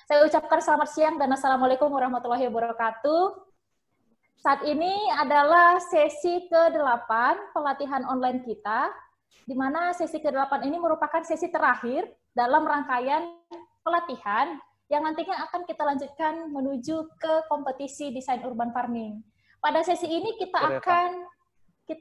Saya ucapkan selamat siang dan Assalamualaikum warahmatullahi wabarakatuh. Saat ini adalah sesi ke-8 pelatihan online kita, di mana sesi ke-8 ini merupakan sesi terakhir dalam rangkaian pelatihan yang nantinya akan kita lanjutkan menuju ke kompetisi desain urban farming. Pada sesi ini kita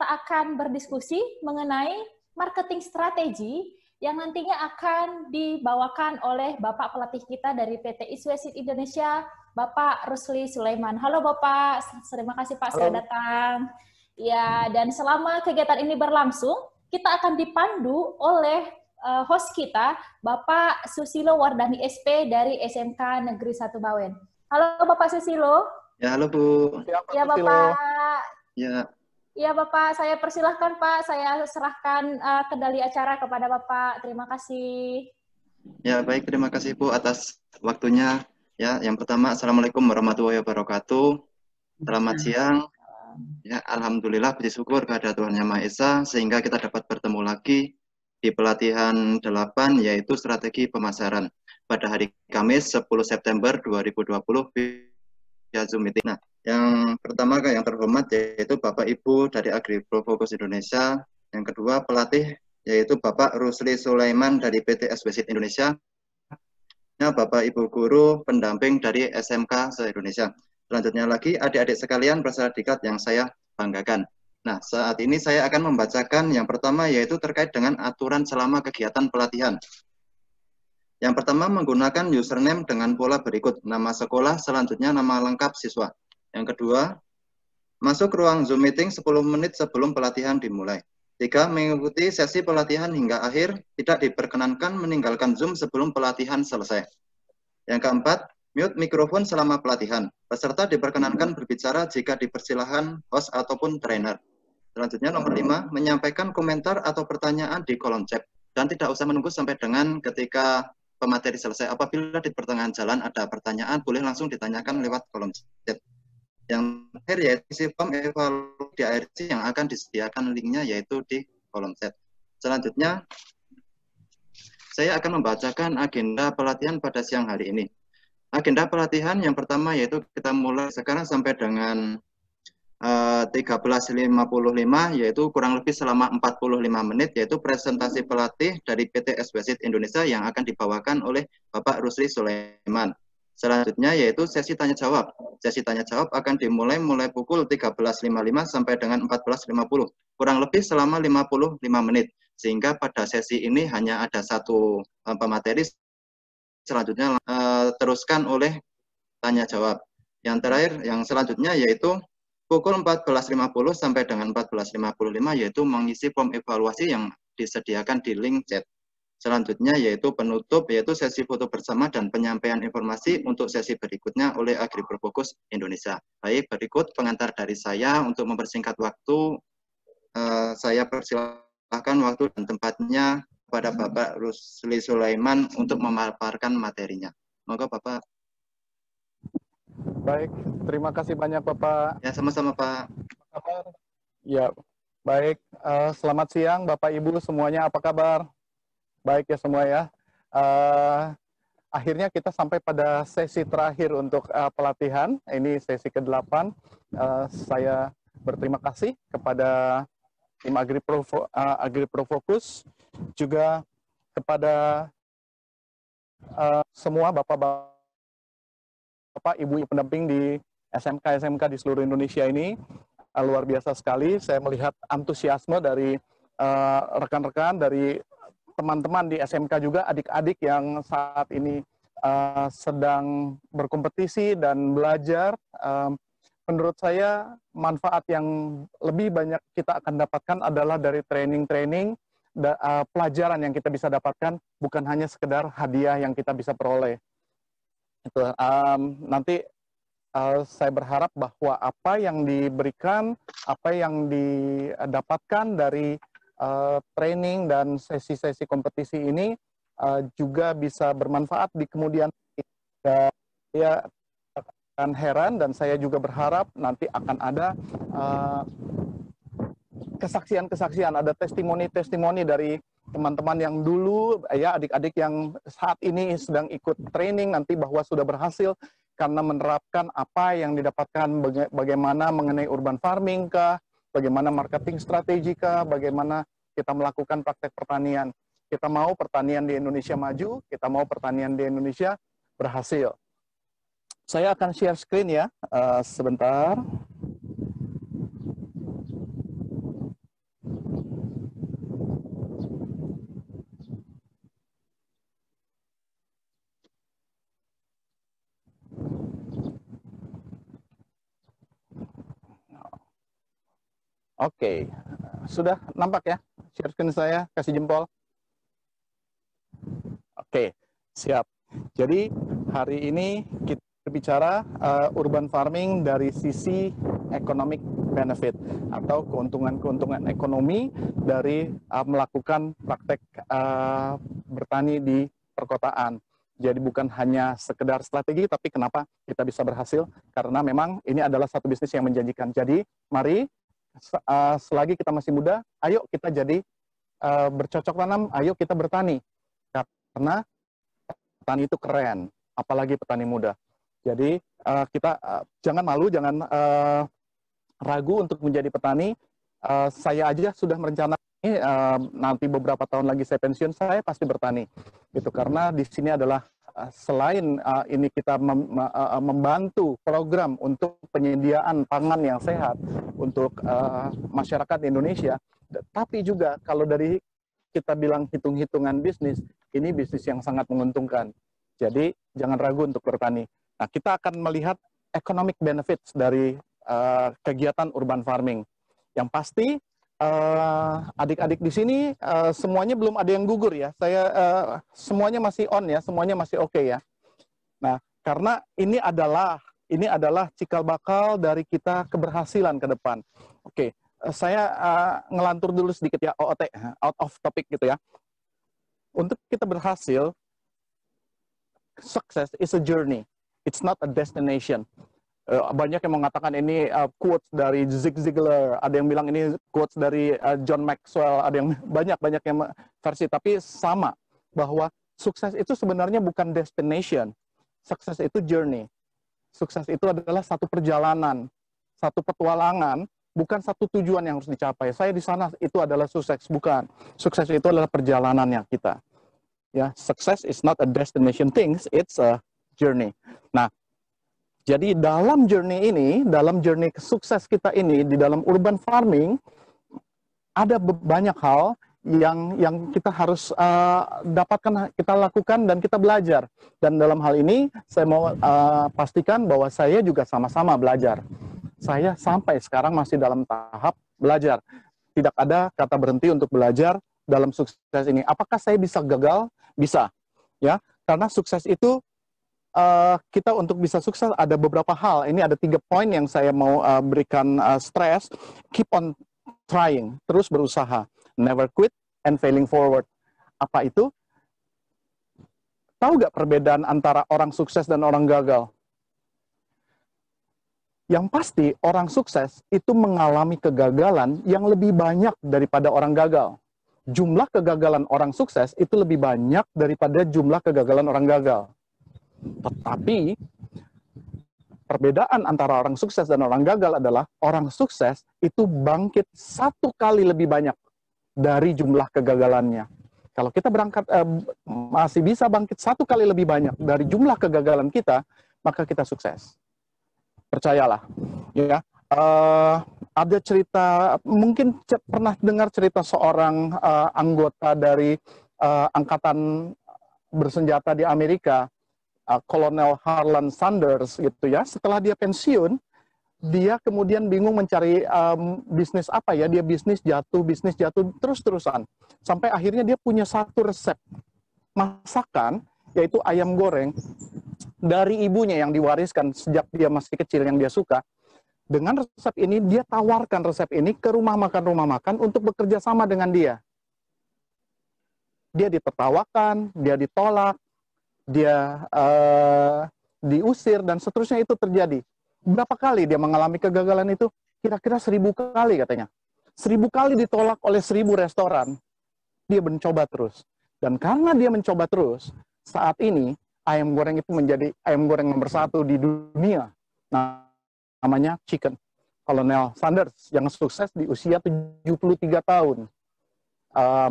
akan berdiskusi mengenai marketing strategi yang nantinya akan dibawakan oleh Bapak pelatih kita dari PT Iswesit Indonesia, Bapak Rusli Sulaiman. Halo Bapak, terima kasih Pak sudah datang. Ya, dan selama kegiatan ini berlangsung, kita akan dipandu oleh host kita, Bapak Susilo Wardani SP dari SMK Negeri 1 Bawen. Halo Bapak Susilo. Ya, halo Bu. Ya Bapak. Ya. Iya Bapak, saya persilahkan Pak, saya serahkan kendali acara kepada Bapak. Terima kasih. Ya, baik, terima kasih Bu atas waktunya. Ya, yang pertama, Assalamualaikum warahmatullahi wabarakatuh. Selamat siang. Ya, Alhamdulillah, puji syukur kepada Tuhan Yang Maha Esa, sehingga kita dapat bertemu lagi di pelatihan 8, yaitu strategi pemasaran, pada hari Kamis 10 September 2020 via Zoom meeting. Nah, yang pertama yang terhormat yaitu Bapak Ibu dari AgriProFocus Indonesia, yang kedua pelatih yaitu Bapak Rusli Sulaiman dari PT Iswesit Indonesia, Bapak Ibu guru pendamping dari SMK se-Indonesia. Selanjutnya lagi adik-adik sekalian peserta diklat yang saya banggakan. Nah, saat ini saya akan membacakan yang pertama yaitu terkait dengan aturan selama kegiatan pelatihan. Yang pertama menggunakan username dengan pola berikut, nama sekolah, selanjutnya nama lengkap siswa. Yang kedua, masuk ruang Zoom meeting 10 menit sebelum pelatihan dimulai. 3. Mengikuti sesi pelatihan hingga akhir, tidak diperkenankan meninggalkan Zoom sebelum pelatihan selesai. Yang keempat, mute mikrofon selama pelatihan. Peserta diperkenankan berbicara jika dipersilahkan host ataupun trainer. Selanjutnya nomor 5, menyampaikan komentar atau pertanyaan di kolom chat. Dan tidak usah menunggu sampai dengan ketika pemateri selesai. Apabila di pertengahan jalan ada pertanyaan, boleh langsung ditanyakan lewat kolom chat. Yang terakhir yaitu isi form evaluasi di ARC yang akan disediakan linknya yaitu di kolom chat. Selanjutnya, saya akan membacakan agenda pelatihan pada siang hari ini. Agenda pelatihan yang pertama yaitu kita mulai sekarang sampai dengan 13.55 yaitu kurang lebih selama 45 menit yaitu presentasi pelatih dari PT Iswesit Indonesia yang akan dibawakan oleh Bapak Rusli Sulaiman. Selanjutnya yaitu sesi tanya jawab. Sesi tanya jawab akan dimulai mulai pukul 13.55 sampai dengan 14.50. Kurang lebih selama 55 menit. Sehingga pada sesi ini hanya ada satu pemateri. Selanjutnya teruskan oleh tanya jawab. Yang terakhir yang selanjutnya yaitu pukul 14.50 sampai dengan 14.55 yaitu mengisi form evaluasi yang disediakan di link chat. Selanjutnya yaitu penutup, yaitu sesi foto bersama dan penyampaian informasi untuk sesi berikutnya oleh AgriProFocus Indonesia. Baik, berikut pengantar dari saya untuk mempersingkat waktu. Saya persilahkan waktu dan tempatnya kepada Bapak Rusli Sulaiman untuk memaparkan materinya. Moga Bapak. Baik, terima kasih banyak Bapak. Ya, sama-sama Pak. Ya, baik. Selamat siang Bapak Ibu semuanya, apa kabar? Baik ya semua ya. Akhirnya kita sampai pada sesi terakhir untuk pelatihan. Ini sesi ke-8. Saya berterima kasih kepada tim AgriProFocus, juga kepada semua bapak-bapak, ibu pendamping di SMK-SMK di seluruh Indonesia ini. Luar biasa sekali. Saya melihat antusiasme dari rekan-rekan, dari teman-teman di SMK juga, adik-adik yang saat ini sedang berkompetisi dan belajar. Menurut saya manfaat yang lebih banyak kita akan dapatkan adalah dari training-training, pelajaran yang kita bisa dapatkan, bukan hanya sekedar hadiah yang kita bisa peroleh. Nanti saya berharap bahwa apa yang diberikan, apa yang didapatkan dari training dan sesi-sesi kompetisi ini juga bisa bermanfaat di kemudian hari. Saya akan heran dan saya juga berharap nanti akan ada kesaksian-kesaksian, ada testimoni-testimoni dari teman-teman yang dulu, ya adik-adik yang saat ini sedang ikut training nanti bahwa sudah berhasil karena menerapkan apa yang didapatkan, bagaimana mengenai urban farming kah, bagaimana marketing strategi kah, bagaimana kita melakukan praktek pertanian. Kita mau pertanian di Indonesia maju, kita mau pertanian di Indonesia berhasil. Saya akan share screen ya, sebentar. Oke, sudah nampak ya share screen saya, kasih jempol. Oke, siap. Jadi hari ini kita berbicara urban farming dari sisi economic benefit atau keuntungan-keuntungan ekonomi dari melakukan praktek bertani di perkotaan. Jadi bukan hanya sekedar strategi, tapi kenapa kita bisa berhasil? Karena memang ini adalah satu bisnis yang menjanjikan. Jadi mari selagi kita masih muda, ayo kita jadi bercocok tanam, ayo kita bertani. Karena petani itu keren, apalagi petani muda. Jadi kita jangan malu, jangan ragu untuk menjadi petani. Saya aja sudah merencanakan nanti beberapa tahun lagi saya pensiun, saya pasti bertani. Gitu, karena di sini adalah selain ini kita membantu program untuk penyediaan pangan yang sehat untuk masyarakat Indonesia, tapi juga kalau dari kita bilang hitung-hitungan bisnis, ini bisnis yang sangat menguntungkan. Jadi jangan ragu untuk bertani. Nah, kita akan melihat economic benefits dari kegiatan urban farming. Yang pasti adik-adik di sini semuanya belum ada yang gugur ya. Saya semuanya masih on ya, semuanya masih oke ya. Nah, karena ini adalah cikal bakal dari kita keberhasilan ke depan. Oke, saya ngelantur dulu sedikit ya, OOT, out of topic gitu ya. Untuk kita berhasil, success is a journey, it's not a destination. Banyak yang mengatakan ini quotes dari Zig Ziglar, ada yang bilang ini quotes dari John Maxwell, ada yang banyak yang versi, tapi sama bahwa sukses itu sebenarnya bukan destination, sukses itu journey. Sukses itu adalah satu perjalanan, satu petualangan, bukan satu tujuan yang harus dicapai. Saya di sana itu adalah sukses, bukan. Sukses itu adalah perjalanannya kita. Ya, success is not a destination things, it's a journey. Nah, jadi dalam journey ini, dalam journey sukses kita ini, di dalam urban farming, ada banyak hal yang kita harus dapatkan, kita lakukan, dan kita belajar. Dan dalam hal ini, saya mau pastikan bahwa saya juga sama-sama belajar. Saya sampai sekarang masih dalam tahap belajar. Tidak ada kata berhenti untuk belajar dalam sukses ini. Apakah saya bisa gagal? Bisa. Ya, karena sukses itu, kita untuk bisa sukses ada beberapa hal. Ini ada 3 poin yang saya mau berikan stress. Keep on trying, terus berusaha. Never quit and failing forward. Apa itu? Tahu nggak perbedaan antara orang sukses dan orang gagal? Yang pasti orang sukses itu mengalami kegagalan yang lebih banyak daripada orang gagal. Jumlah kegagalan orang sukses itu lebih banyak daripada jumlah kegagalan orang gagal. Tetapi perbedaan antara orang sukses dan orang gagal adalah orang sukses itu bangkit 1 kali lebih banyak dari jumlah kegagalannya. Kalau kita berangkat masih bisa bangkit 1 kali lebih banyak dari jumlah kegagalan kita, maka kita sukses. Percayalah, ya. Ada cerita, mungkin pernah dengar cerita seorang anggota dari angkatan bersenjata di Amerika, Kolonel Harlan Sanders gitu ya. Setelah dia pensiun, dia kemudian bingung mencari bisnis apa ya. Dia bisnis jatuh terus-terusan. Sampai akhirnya dia punya satu resep masakan, yaitu ayam goreng dari ibunya yang diwariskan sejak dia masih kecil yang dia suka. Dengan resep ini, dia tawarkan resep ini ke rumah makan untuk bekerja sama dengan dia. Dia ditertawakan, dia ditolak, dia diusir, dan seterusnya itu terjadi. Berapa kali dia mengalami kegagalan itu? Kira-kira 1000 kali katanya. 1000 kali ditolak oleh 1000 restoran. dia mencoba terus. Dan karena dia mencoba terus, saat ini ayam goreng itu menjadi ayam goreng nomor 1 di dunia. Nah, namanya Chicken. Colonel Sanders yang sukses di usia 73 tahun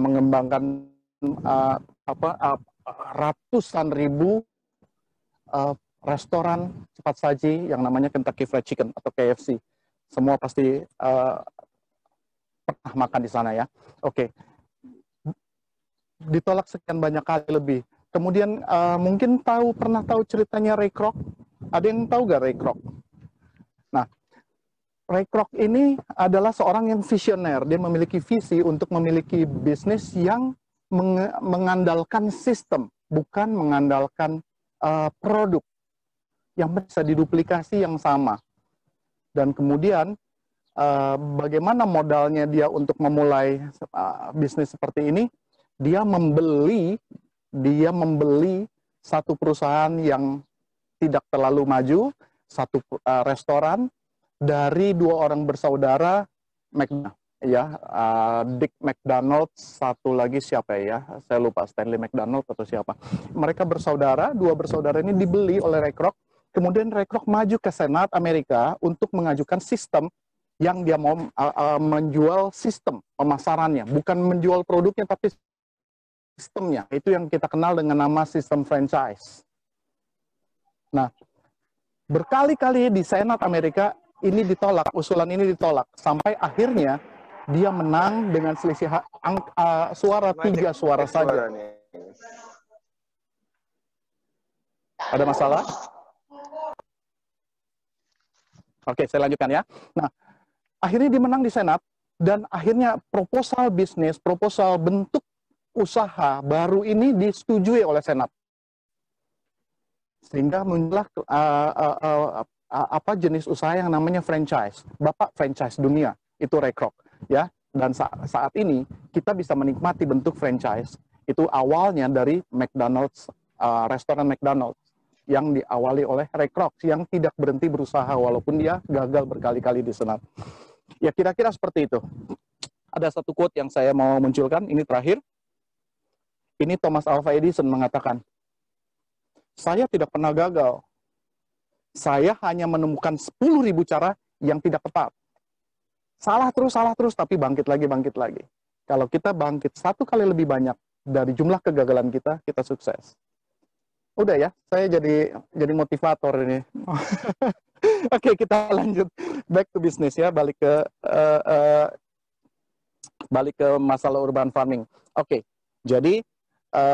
mengembangkan ratusan ribu restoran cepat saji yang namanya Kentucky Fried Chicken atau KFC. Semua pasti pernah makan di sana ya. Oke. Ditolak sekian banyak kali lebih. Kemudian mungkin pernah tahu ceritanya Ray Kroc? Ada yang tahu gak Ray Kroc? Nah, Ray Kroc ini adalah seorang yang visioner. Dia memiliki visi untuk memiliki bisnis yang mengandalkan sistem, bukan mengandalkan produk yang bisa diduplikasi yang sama. Dan kemudian bagaimana modalnya dia untuk memulai bisnis seperti ini? Dia membeli satu perusahaan yang tidak terlalu maju, satu restoran dari 2 orang bersaudara, Dick McDonald, satu lagi siapa ya? Saya lupa, Stanley McDonald atau siapa. Mereka bersaudara, 2 bersaudara ini dibeli oleh Ray Kroc. Kemudian Ray Kroc maju ke Senat Amerika untuk mengajukan sistem yang dia mau menjual sistem pemasarannya, bukan menjual produknya tapi sistemnya. Itu yang kita kenal dengan nama sistem franchise. Nah, berkali-kali di Senat Amerika ini ditolak, usulan ini ditolak, sampai akhirnya dia menang dengan selisih suara 3 suara saja. Ada masalah? Oke, saya lanjutkan ya. Nah, akhirnya dia menang di Senat, dan akhirnya proposal bisnis, proposal bentuk usaha baru ini disetujui oleh Senat. Sehingga muncullah jenis usaha yang namanya franchise. Bapak franchise dunia, itu Ray Kroc, ya. Dan saat ini kita bisa menikmati bentuk franchise. Itu awalnya dari McDonald's, restoran McDonald's yang diawali oleh Ray Kroc yang tidak berhenti berusaha walaupun dia gagal berkali-kali di Senat. Ya kira-kira seperti itu. Ada satu quote yang saya mau munculkan, ini terakhir. Ini Thomas Alva Edison mengatakan, "Saya tidak pernah gagal. Saya hanya menemukan 10.000 cara yang tidak tepat. Salah terus, tapi bangkit lagi. Kalau kita bangkit 1 kali lebih banyak dari jumlah kegagalan kita, kita sukses." Udah ya, saya jadi motivator ini. Oke, kita lanjut back to business ya, balik ke masalah urban farming. Oke, jadi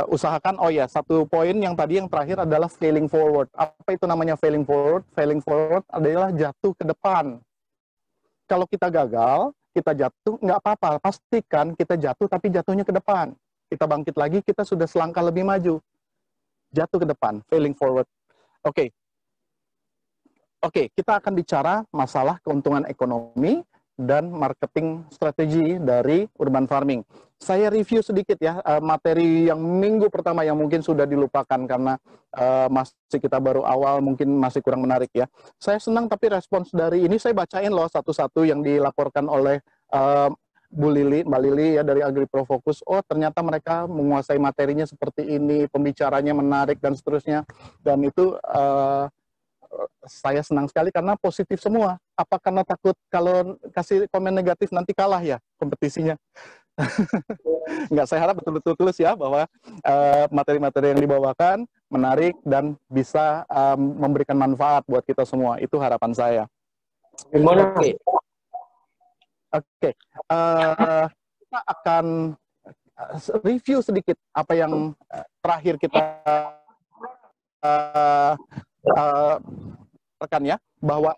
usahakan, satu poin yang tadi yang terakhir adalah failing forward. Apa itu namanya failing forward? Failing forward adalah jatuh ke depan. Kalau kita gagal, kita jatuh, nggak apa-apa. Pastikan kita jatuh, tapi jatuhnya ke depan. Kita bangkit lagi, kita sudah selangkah lebih maju. Jatuh ke depan, failing forward. Oke, kita akan bicara masalah keuntungan ekonomi dan marketing strategi dari urban farming. Saya review sedikit ya, materi yang minggu pertama yang mungkin sudah dilupakan karena masih kita baru awal, mungkin masih kurang menarik ya. Saya senang tapi respons dari ini saya bacain loh satu-satu yang dilaporkan oleh Mbak Lili ya dari AgriProFocus. Oh ternyata mereka menguasai materinya seperti ini, pembicaranya menarik dan seterusnya. Dan itu saya senang sekali karena positif semua. Apa karena takut kalau kasih komen negatif nanti kalah ya kompetisinya? Enggak, saya harap betul-betul tulus ya bahwa materi-materi yang dibawakan menarik dan bisa memberikan manfaat buat kita semua. Itu harapan saya. Oke. Kita akan review sedikit apa yang terakhir kita rekan ya, bahwa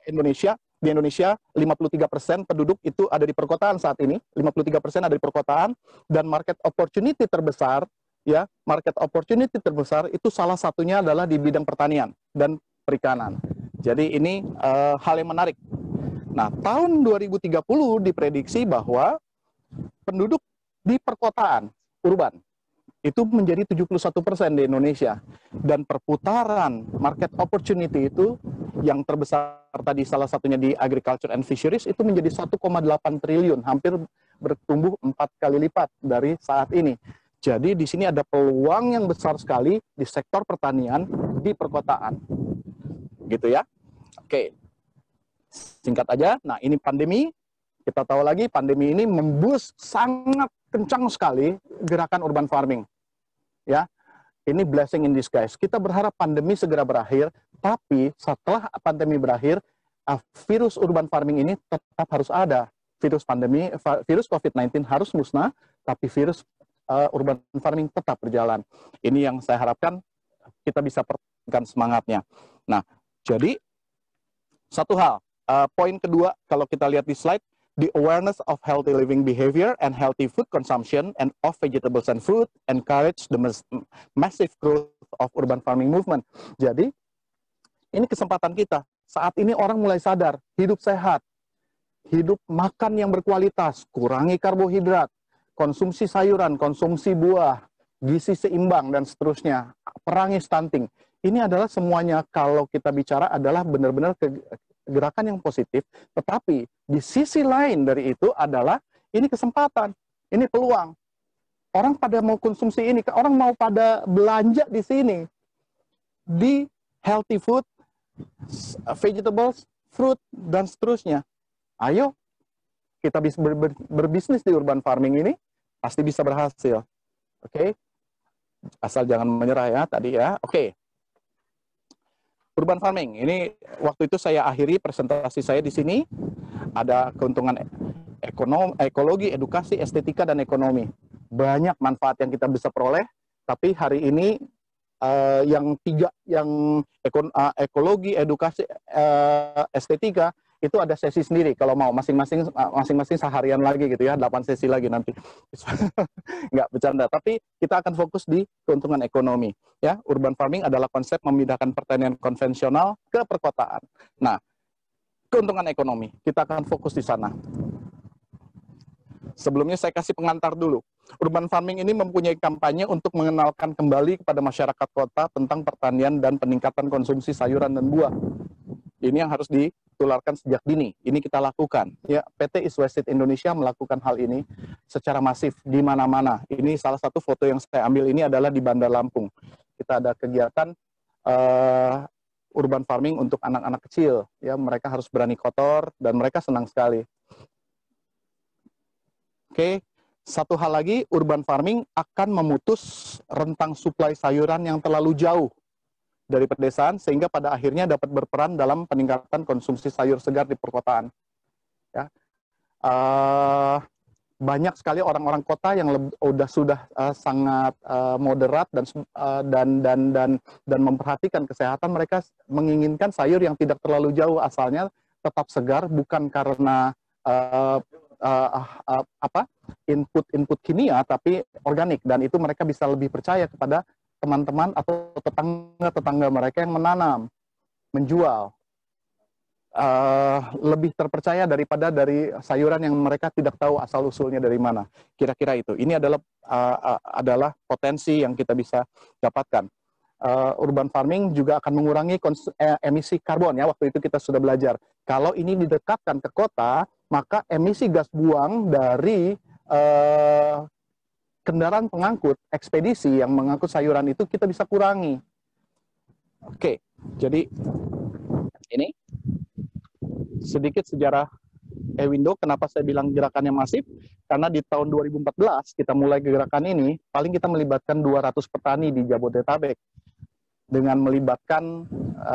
di Indonesia 53% penduduk itu ada di perkotaan saat ini, 53% ada di perkotaan, dan market opportunity terbesar itu salah satunya adalah di bidang pertanian dan perikanan. Jadi ini hal yang menarik. Nah, tahun 2030 diprediksi bahwa penduduk di perkotaan, urban, itu menjadi 71% di Indonesia. Dan perputaran market opportunity itu yang terbesar tadi salah satunya di agriculture and fisheries itu menjadi 1,8 triliun, hampir bertumbuh 4 kali lipat dari saat ini. Jadi di sini ada peluang yang besar sekali di sektor pertanian di perkotaan. Gitu ya. Oke. Singkat aja, nah ini pandemi, kita tahu lagi pandemi ini memboost sangat kencang sekali gerakan urban farming. Ya. Ini blessing in disguise. Kita berharap pandemi segera berakhir, tapi setelah pandemi berakhir, virus urban farming ini tetap harus ada. Virus COVID-19 harus musnah, tapi virus urban farming tetap berjalan. Ini yang saya harapkan kita bisa pertahankan semangatnya. Nah, jadi satu hal, poin kedua kalau kita lihat di slide, the awareness of healthy living behavior and healthy food consumption and of vegetables and fruit encourage the massive growth of urban farming movement. Jadi, ini kesempatan kita. Saat ini orang mulai sadar, hidup sehat, hidup makan yang berkualitas, kurangi karbohidrat, konsumsi sayuran, konsumsi buah, gizi seimbang, dan seterusnya. Perangi stunting. Ini adalah semuanya kalau kita bicara adalah benar-benar gerakan yang positif, tetapi di sisi lain dari itu adalah ini kesempatan, ini peluang. Orang pada mau konsumsi ini, orang mau pada belanja di sini. Di healthy food, vegetables, fruit, dan seterusnya. Ayo, kita bisa berbisnis di urban farming ini, pasti bisa berhasil. Oke? Asal jangan menyerah ya tadi ya. Oke. Urban farming, ini waktu itu saya akhiri presentasi saya di sini. Ada keuntungan ekologi, edukasi, estetika, dan ekonomi. Banyak manfaat yang kita bisa peroleh, tapi hari ini yang tiga, yang ekologi, edukasi, estetika, itu ada sesi sendiri kalau mau, masing-masing seharian lagi gitu ya, 8 sesi lagi nanti. Nggak bercanda, tapi kita akan fokus di keuntungan ekonomi. Ya, urban farming adalah konsep memindahkan pertanian konvensional ke perkotaan. Nah, keuntungan ekonomi, kita akan fokus di sana. Sebelumnya saya kasih pengantar dulu. Urban farming ini mempunyai kampanye untuk mengenalkan kembali kepada masyarakat kota tentang pertanian dan peningkatan konsumsi sayuran dan buah. Ini yang harus ditularkan sejak dini. Ini kita lakukan. Ya, PT East West Seed Indonesia melakukan hal ini secara masif di mana-mana. Ini salah satu foto yang saya ambil ini adalah di Bandar Lampung. Kita ada kegiatan urban farming untuk anak-anak kecil. Ya, mereka harus berani kotor dan mereka senang sekali. Oke, satu hal lagi, urban farming akan memutus rentang suplai sayuran yang terlalu jauh dari pedesaan, sehingga pada akhirnya dapat berperan dalam peningkatan konsumsi sayur segar di perkotaan. Ya. Banyak sekali orang-orang kota yang sudah sangat moderat dan memperhatikan kesehatan. Mereka menginginkan sayur yang tidak terlalu jauh asalnya, tetap segar, bukan karena input kimia, tapi organik, dan itu mereka bisa lebih percaya kepada teman-teman atau tetangga mereka yang menanam, menjual, lebih terpercaya daripada dari sayuran yang mereka tidak tahu asal-usulnya dari mana. Kira-kira itu. Ini adalah potensi yang kita bisa dapatkan. Urban farming juga akan mengurangi emisi karbon, ya. Waktu itu kita sudah belajar. Kalau ini didekatkan ke kota, maka emisi gas buang dari kendaraan pengangkut, ekspedisi yang mengangkut sayuran itu kita bisa kurangi. Oke, jadi ini sedikit sejarah eWindow. Kenapa saya bilang gerakannya masif? Karena di tahun 2014 kita mulai gerakan ini, paling kita melibatkan 200 petani di Jabodetabek dengan melibatkan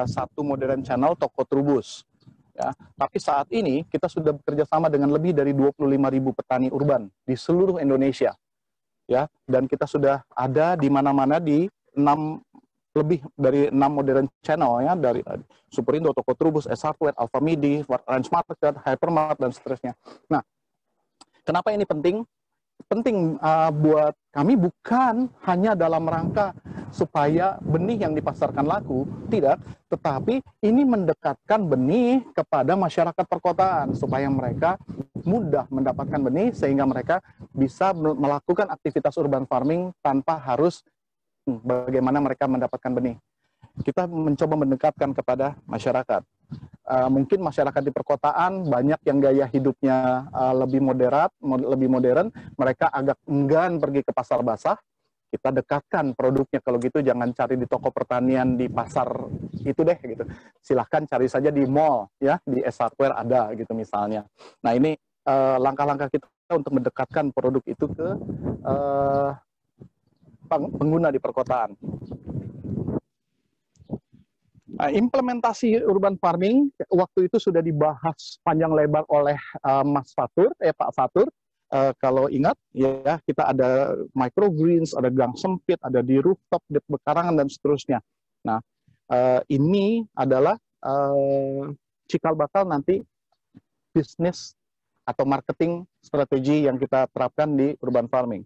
satu modern channel toko Trubus. Ya, tapi saat ini kita sudah bekerja sama dengan lebih dari 25.000 petani urban di seluruh Indonesia. Ya, dan kita sudah ada di mana-mana di lebih dari 6 modern channel, ya, dari Superindo, Toko Trubus, S-Hardware, Alfamidi, Range Market, Hypermart, dan seterusnya. Nah, kenapa ini penting? Penting buat kami bukan hanya dalam rangka supaya benih yang dipasarkan laku, tidak, tetapi ini mendekatkan benih kepada masyarakat perkotaan supaya mereka mudah mendapatkan benih sehingga mereka bisa melakukan aktivitas urban farming tanpa harus bagaimana mereka mendapatkan benih. Kita mencoba mendekatkan kepada masyarakat. Mungkin masyarakat di perkotaan banyak yang gaya hidupnya lebih moderat, lebih modern, mereka agak enggan pergi ke pasar basah, kita dekatkan produknya. Kalau gitu jangan cari di toko pertanian di pasar itu deh gitu. Silahkan cari saja di mall ya, di S-Hardware ada gitu misalnya. Nah ini langkah-langkah kita untuk mendekatkan produk itu ke pengguna di perkotaan. Nah, implementasi urban farming waktu itu sudah dibahas panjang lebar oleh Mas Fatur, Pak Fatur. Kalau ingat ya, kita ada microgreens, ada gang sempit, ada di rooftop, di pekarangan dan seterusnya. Nah, ini adalah cikal bakal nanti bisnis atau marketing strategi yang kita terapkan di urban farming.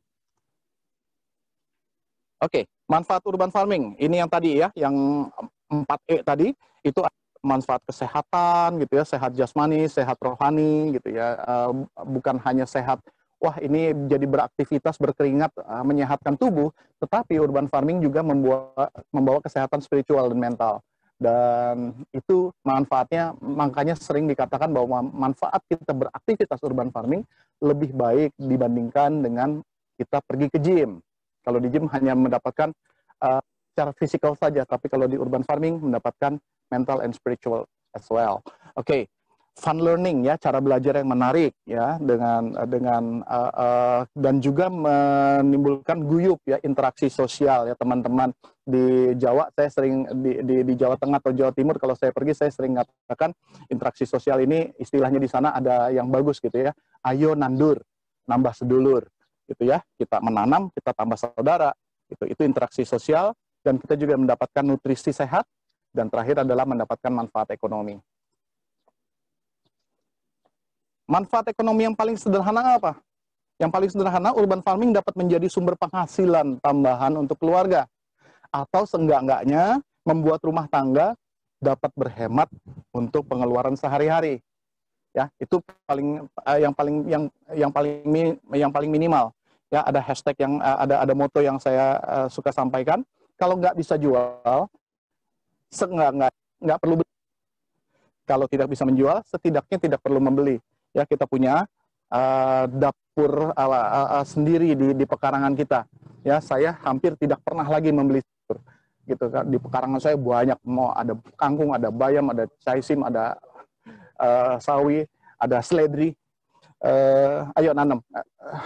Oke, manfaat urban farming ini yang tadi ya, yang 4E tadi itu manfaat kesehatan gitu ya, sehat jasmani, sehat rohani gitu ya, bukan hanya sehat, wah ini jadi beraktivitas, berkeringat, menyehatkan tubuh, tetapi urban farming juga membawa kesehatan spiritual dan mental. Dan itu manfaatnya, makanya sering dikatakan bahwa manfaat kita beraktivitas urban farming lebih baik dibandingkan dengan kita pergi ke gym. Kalau di gym hanya mendapatkan secara fisikal saja, tapi kalau di urban farming mendapatkan mental and spiritual as well. Oke, fun learning ya, cara belajar yang menarik ya, dan juga menimbulkan guyup ya, interaksi sosial ya teman-teman. Di Jawa saya sering di Jawa Tengah atau Jawa Timur kalau saya pergi saya sering mengatakan interaksi sosial ini istilahnya di sana ada yang bagus gitu ya. Ayo nandur, nambah sedulur gitu ya. Kita menanam, kita tambah saudara. Itu interaksi sosial. Dan kita juga mendapatkan nutrisi sehat, dan terakhir adalah mendapatkan manfaat ekonomi. Manfaat ekonomi yang paling sederhana apa? Yang paling sederhana, urban farming dapat menjadi sumber penghasilan tambahan untuk keluarga. Atau seenggak-enggaknya membuat rumah tangga dapat berhemat untuk pengeluaran sehari-hari. Ya, itu yang paling minimal. Ya, ada hashtag yang ada moto yang saya suka sampaikan. Kalau nggak bisa jual, nggak perlu beli. Kalau tidak bisa menjual, setidaknya tidak perlu membeli. Ya, kita punya dapur sendiri di pekarangan kita. Ya, saya hampir tidak pernah lagi membeli dapur. Gitu kan. Di pekarangan saya banyak, mau ada kangkung, ada bayam, ada caisim, ada sawi, ada seledri. Ayo nanam.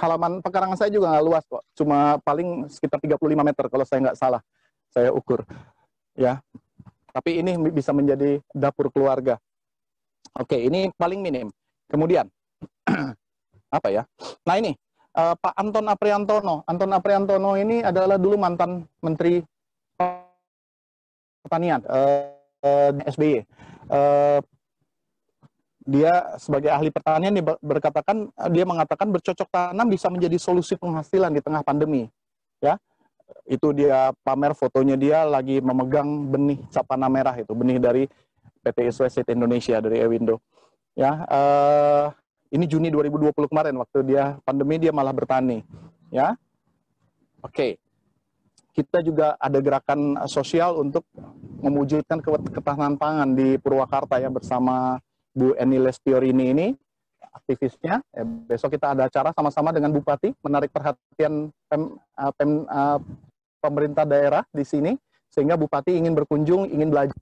Halaman pekarangan saya juga nggak luas kok, cuma paling sekitar 35 meter kalau saya nggak salah. Saya ukur, ya. Tapi ini bisa menjadi dapur keluarga. Oke, ini paling minim. Kemudian, apa ya? Nah ini, Pak Anton Apriantono. Anton Apriantono ini adalah dulu mantan Menteri Pertanian, SBY. Dia sebagai ahli pertanian dia mengatakan bercocok tanam bisa menjadi solusi penghasilan di tengah pandemi. Ya. Itu dia pamer fotonya dia lagi memegang benih capana merah, itu benih dari PT Seed Indonesia dari Ewindo. Ya, ini Juni 2020 kemarin waktu dia pandemi dia malah bertani. Ya, oke. Kita juga ada gerakan sosial untuk mewujudkan ketahanan pangan di Purwakarta ya, bersama Bu Eni Lestiorini ini aktivisnya. Besok kita ada acara sama-sama dengan Bupati menarik perhatian pemerintah daerah di sini, sehingga Bupati ingin berkunjung, ingin belajar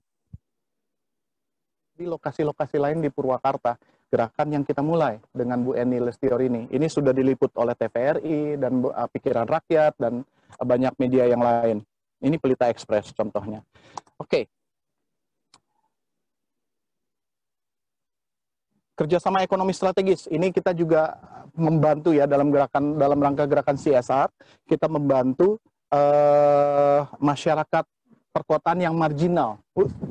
di lokasi-lokasi lain di Purwakarta. Gerakan yang kita mulai dengan Bu Eni Lestiorini ini sudah diliput oleh TVRI dan Pikiran Rakyat dan banyak media yang lain. Ini Pelita Express contohnya. Oke. Kerjasama ekonomi strategis ini kita juga membantu ya dalam rangka gerakan CSR. Kita membantu masyarakat perkotaan yang marginal.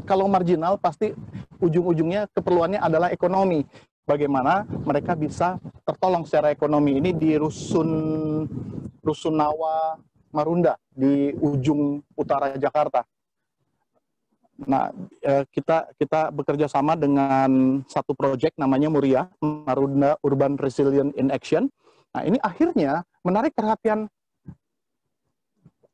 Kalau marginal pasti ujung-ujungnya keperluannya adalah ekonomi. Bagaimana mereka bisa tertolong secara ekonomi. Ini di Rusunawa Marunda di ujung utara Jakarta. Nah, kita bekerja sama dengan satu proyek namanya Muria, Marunda Urban Resilient in Action. Nah, ini akhirnya menarik perhatian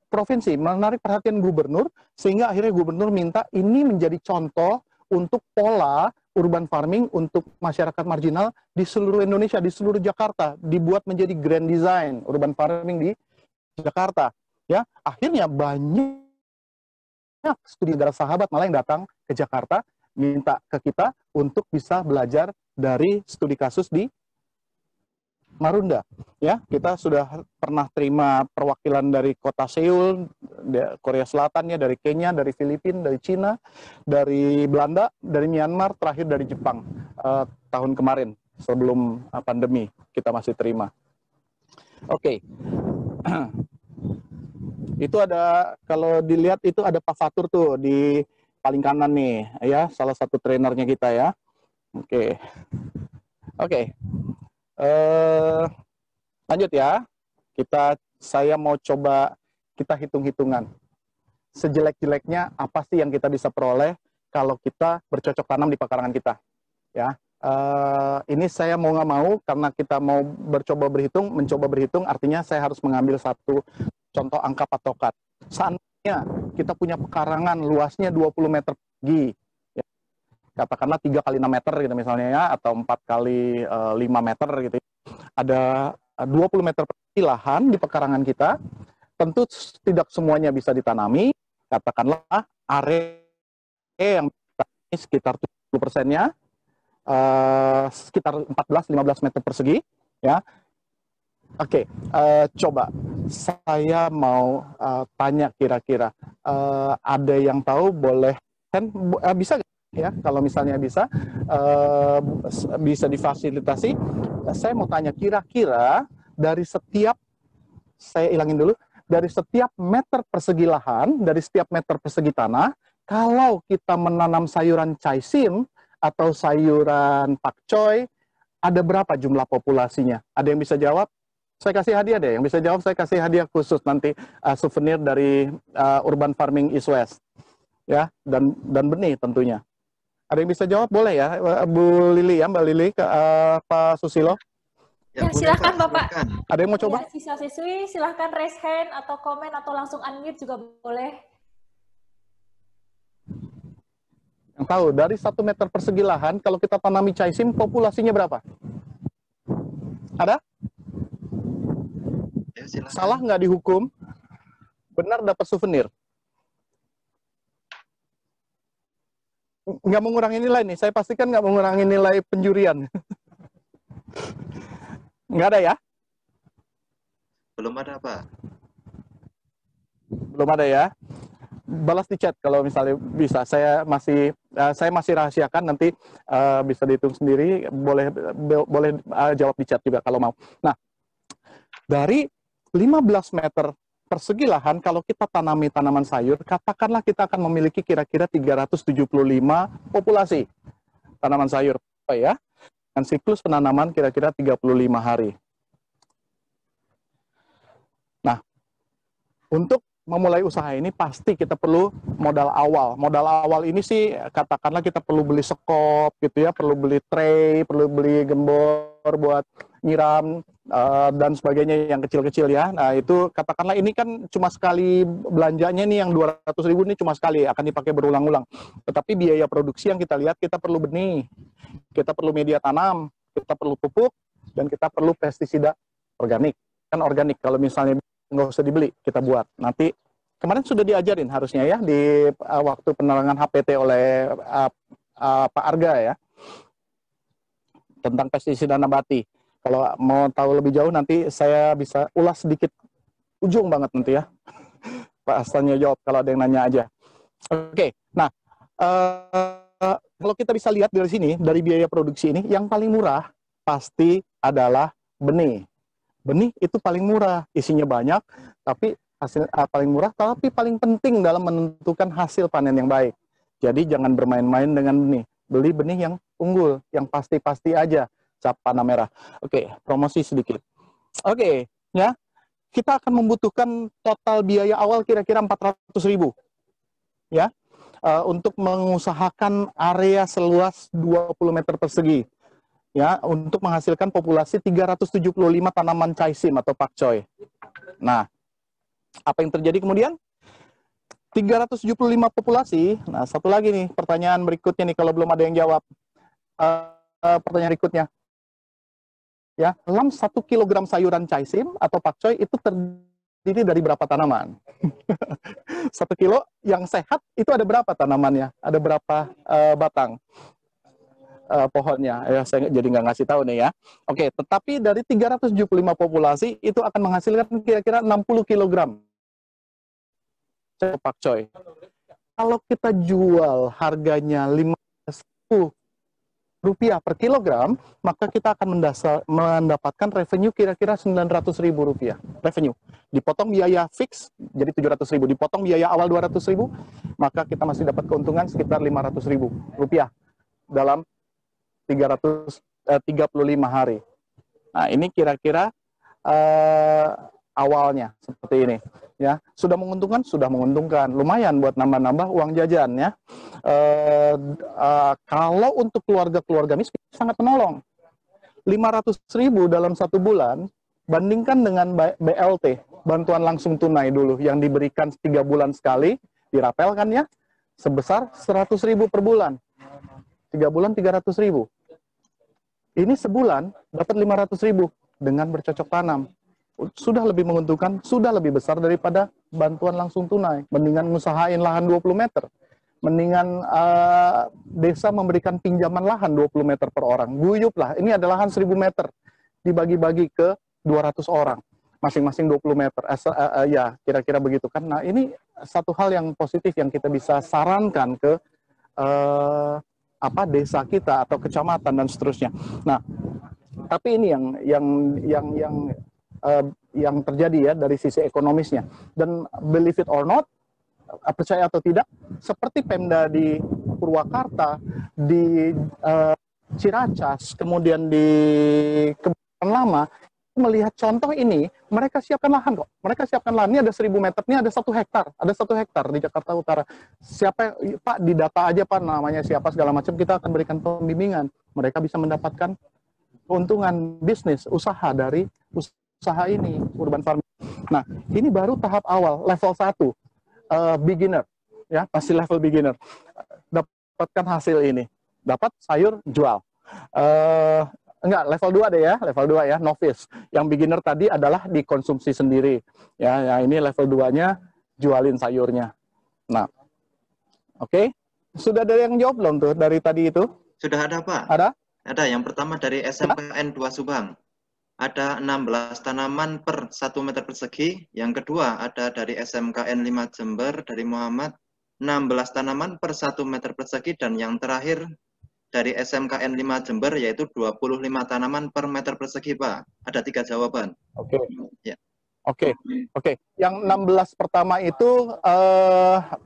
provinsi, menarik perhatian gubernur, sehingga akhirnya gubernur minta ini menjadi contoh untuk pola urban farming untuk masyarakat marginal di seluruh Indonesia, di seluruh Jakarta, dibuat menjadi grand design urban farming di Jakarta. Ya, akhirnya banyak studi negara sahabat malah yang datang ke Jakarta minta ke kita untuk bisa belajar dari studi kasus di Marunda. Ya, kita sudah pernah terima perwakilan dari kota Seoul, Korea Selatan ya, dari Kenya, dari Filipina, dari Cina, dari Belanda, dari Myanmar, terakhir dari Jepang tahun kemarin sebelum pandemi kita masih terima. Oke. Itu ada, kalau dilihat itu ada Pak Fatur tuh di paling kanan nih ya, salah satu trainernya kita ya. Oke. Oke. Lanjut ya. Saya mau coba kita hitung-hitungan. Sejelek-jeleknya apa sih yang kita bisa peroleh kalau kita bercocok tanam di pekarangan kita, ya. Ini saya mau nggak mau karena kita mau mencoba berhitung, artinya saya harus mengambil satu contoh angka patokan. Seandainya kita punya pekarangan luasnya 20 meter persegi, ya, katakanlah 3 kali 6 meter gitu misalnya ya, atau 4 kali 5 meter gitu. Ada 20 meter persegi lahan di pekarangan kita, tentu tidak semuanya bisa ditanami, katakanlah area yang sekitar 70%-nya, sekitar 14-15 meter persegi, ya. Oke, coba saya mau tanya kira-kira ada yang tahu boleh kan bisa gak? Ya kalau misalnya bisa difasilitasi. Saya mau tanya kira-kira dari setiap meter persegi lahan, dari setiap meter persegi tanah, kalau kita menanam sayuran chaisim atau sayuran pakcoy, ada berapa jumlah populasinya? Ada yang bisa jawab? Saya kasih hadiah deh. Yang bisa jawab saya kasih hadiah khusus nanti, souvenir dari Urban Farming East West, ya, dan benih tentunya. Ada yang bisa jawab? Boleh ya, Bu Lili ya, Mbak Lili, Pak Susilo. Ya, silahkan Bapak. Silakan. Ada yang mau coba? Ya, siswa-siswi silahkan raise hand atau komen atau langsung unmute juga boleh. Yang tahu, dari 1 meter persegi lahan, kalau kita tanami chaisim, populasinya berapa? Ada? Ya, silakan. Salah nggak dihukum, benar dapat souvenir. Nggak mengurangi nilai nih, saya pastikan nggak mengurangi nilai penjurian. Nggak ada ya? Belum ada, Pak. Belum ada ya? Balas di chat kalau misalnya bisa. Saya masih rahasiakan, nanti bisa dihitung sendiri, boleh jawab di chat juga kalau mau. Nah, dari 15 meter persegi lahan, kalau kita tanami tanaman sayur, katakanlah kita akan memiliki kira-kira 375 populasi tanaman sayur, ya, dengan siklus penanaman kira-kira 35 hari. Nah, untuk memulai usaha ini pasti kita perlu modal awal. Modal awal ini sih katakanlah kita perlu beli sekop gitu ya, perlu beli tray, perlu beli gembor buat nyiram dan sebagainya yang kecil-kecil ya. Nah, itu katakanlah ini kan cuma sekali belanjanya nih, yang 200.000 ini cuma sekali, akan dipakai berulang-ulang. Tetapi biaya produksi yang kita lihat, kita perlu benih, kita perlu media tanam, kita perlu pupuk, dan kita perlu pestisida organik. Kan organik kalau misalnya nggak usah dibeli, kita buat. Nanti kemarin sudah diajarin harusnya ya di waktu penerangan HPT oleh Pak Arga ya, tentang pestisida nabati. Kalau mau tahu lebih jauh nanti saya bisa ulas sedikit, ujung banget nanti ya. Pak Astannya jawab kalau ada yang nanya aja. Oke, nah kalau kita bisa lihat dari sini, dari biaya produksi ini, yang paling murah pasti adalah benih. Benih itu paling murah, isinya banyak, tapi hasil paling murah, tapi paling penting dalam menentukan hasil panen yang baik. Jadi jangan bermain-main dengan benih. Beli benih yang unggul, yang pasti-pasti aja, cap panah merah. Oke, promosi sedikit. Oke, ya, kita akan membutuhkan total biaya awal kira-kira 400.000, ya, untuk mengusahakan area seluas 20 meter persegi. Ya, untuk menghasilkan populasi 375 tanaman chaisim atau pakcoy. Nah, apa yang terjadi kemudian? 375 populasi. Nah, satu lagi nih pertanyaan berikutnya nih kalau belum ada yang jawab. Pertanyaan berikutnya. Ya, dalam 1 kilogram sayuran chaisim atau pakcoy itu terdiri ini dari berapa tanaman? 1 kilo yang sehat itu ada berapa tanamannya? Ada berapa batang pohonnya? Ya, saya jadi nggak ngasih tahu nih ya. Oke, tetapi dari 375 populasi itu akan menghasilkan kira-kira 60 kilogram pakcoy. Kalau kita jual harganya 5.000 rupiah per kilogram, maka kita akan mendapatkan revenue kira-kira 900.000 rupiah. Revenue. Dipotong biaya fix, jadi 700.000. Dipotong biaya awal 200.000, maka kita masih dapat keuntungan sekitar 500.000 rupiah dalam 35 hari. Nah, ini kira-kira awalnya seperti ini. Ya, sudah menguntungkan, lumayan buat nambah-nambah uang jajan ya. Kalau untuk keluarga-keluarga miskin sangat menolong. 500.000 dalam 1 bulan, bandingkan dengan BLT, bantuan langsung tunai dulu yang diberikan 3 bulan sekali, dirapelkan ya, sebesar 100.000 per bulan. 3 bulan 300.000. Ini sebulan dapat 500.000 dengan bercocok tanam. Sudah lebih menguntungkan, sudah lebih besar daripada bantuan langsung tunai. Mendingan ngusahain lahan 20 meter. Mendingan desa memberikan pinjaman lahan 20 meter per orang. Guyup lah, ini ada lahan 1.000 meter. Dibagi-bagi ke 200 orang. Masing-masing 20 meter. Ya, kira-kira begitu kan. Nah, ini satu hal yang positif yang kita bisa sarankan ke desa kita atau kecamatan dan seterusnya. Nah, tapi ini yang terjadi ya dari sisi ekonomisnya. Dan believe it or not, percaya atau tidak, seperti Pemda di Purwakarta, di Ciracas, kemudian di Kebayoran Lama, melihat contoh ini, mereka siapkan lahan kok. Mereka siapkan lahan, ini ada 1.000 meter, ini ada 1 hektar. Ada 1 hektar di Jakarta Utara. Siapa, Pak, di data aja Pak, namanya siapa, segala macam, kita akan berikan pembimbingan. Mereka bisa mendapatkan keuntungan bisnis, usaha dari usaha ini, urban farming. Nah, ini baru tahap awal, level 1, beginner, ya, masih level beginner. Dapatkan hasil ini, dapat sayur, jual. Enggak, level 2 deh ya, level 2 ya, novice. Yang beginner tadi adalah dikonsumsi sendiri. Ya ini level 2-nya, jualin sayurnya. Nah, oke. Sudah ada yang jawab belum tuh dari tadi itu? Sudah ada, Pak. Ada? Ada, yang pertama dari SMKN 2 Subang. Ada 16 tanaman per 1 meter persegi. Yang kedua ada dari SMKN 5 Jember, dari Muhammad, 16 tanaman per 1 meter persegi. Dan yang terakhir dari SMKN 5 Jember, yaitu 25 tanaman per meter persegi, Pak. Ada 3 jawaban. Oke. Ya. Oke. Yang 16 pertama itu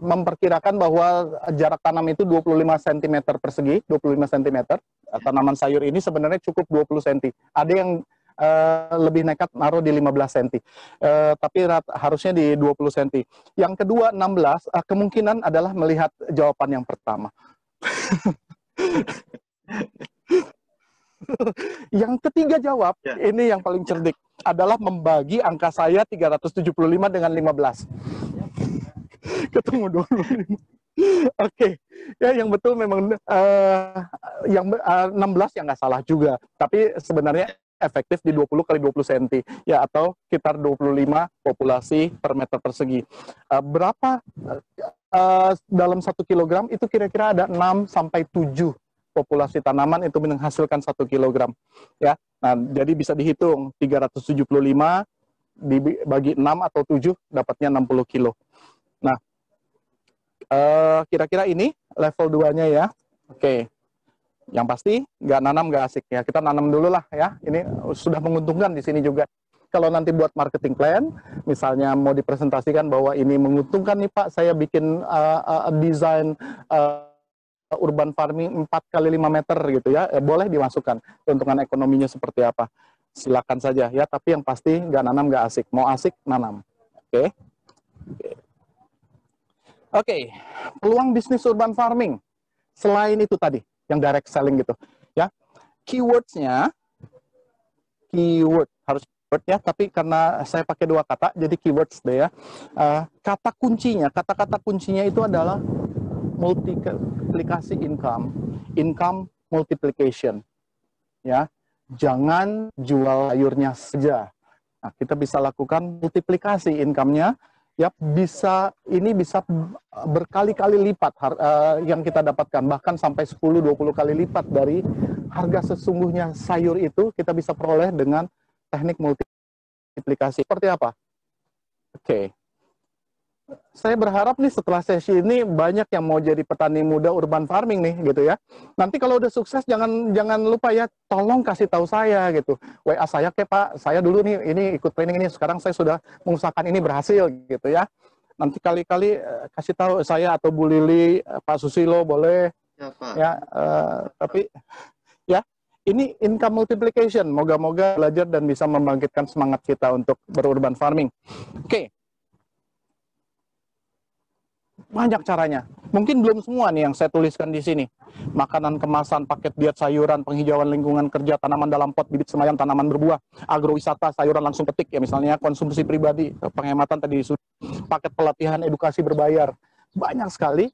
memperkirakan bahwa jarak tanam itu 25 cm persegi, 25 cm. Tanaman sayur ini sebenarnya cukup 20 cm. Ada yang lebih nekat naruh di 15 cm. Tapi harusnya di 20 cm. Yang kedua 16, kemungkinan adalah melihat jawaban yang pertama. Yang ketiga jawab, ini yang paling cerdik, adalah membagi angka saya 375 dengan 15. Ketemu 25. Oke. Ya, yang betul memang yang 16 yang nggak salah juga. Tapi sebenarnya efektif di 20 kali 20 cm. Ya, atau sekitar 25 populasi per meter persegi. Berapa dalam 1 kilogram itu kira-kira ada 6 sampai 7 populasi tanaman itu menghasilkan 1 kilogram. Ya. Nah, jadi bisa dihitung 375 dibagi 6 atau 7 dapatnya 60 kilo. Nah, kira-kira ini level 2-nya ya. Oke. Yang pasti nggak nanam nggak asik ya. Kita nanam dulu lah ya. Ini sudah menguntungkan di sini juga. Kalau nanti buat marketing plan, misalnya mau dipresentasikan bahwa ini menguntungkan nih Pak, saya bikin desain urban farming 4 kali 5 meter gitu ya, boleh dimasukkan. Keuntungan ekonominya seperti apa? Silakan saja ya, tapi yang pasti nggak nanam nggak asik. Mau asik, nanam. Oke. Oke, peluang bisnis urban farming. Selain itu tadi, yang direct selling gitu. Ya, keyword-nya, harus keyword ya, tapi karena saya pakai 2 kata, jadi keywords deh ya. Kata kuncinya, kata-kata kuncinya itu adalah multiplikasi income multiplication. Ya, jangan jual sayurnya saja, Nah, kita bisa lakukan multiplikasi income-nya, ya bisa berkali-kali lipat yang kita dapatkan, bahkan sampai 10-20 kali lipat dari harga sesungguhnya sayur itu kita bisa peroleh dengan teknik multiplikasi. Seperti apa? Oke. Saya berharap nih setelah sesi ini banyak yang mau jadi petani muda urban farming nih gitu ya. Nanti kalau udah sukses jangan lupa ya, tolong kasih tahu saya gitu. WA saya Pak, saya dulu nih ini ikut training ini, sekarang saya sudah mengusahakan ini berhasil gitu ya. Nanti kali-kali kasih tahu saya atau Bu Lili, Pak Susilo boleh. Ya, Pak. Ya, tapi ya ini income multiplication. Moga-moga belajar dan bisa membangkitkan semangat kita untuk berurban farming. Oke. Banyak caranya. Mungkin belum semua nih yang saya tuliskan di sini. Makanan kemasan, paket diet sayuran, penghijauan lingkungan kerja, tanaman dalam pot, bibit semayam, tanaman berbuah, agrowisata, sayuran langsung petik ya misalnya, konsumsi pribadi, penghematan tadi, paket pelatihan edukasi berbayar. Banyak sekali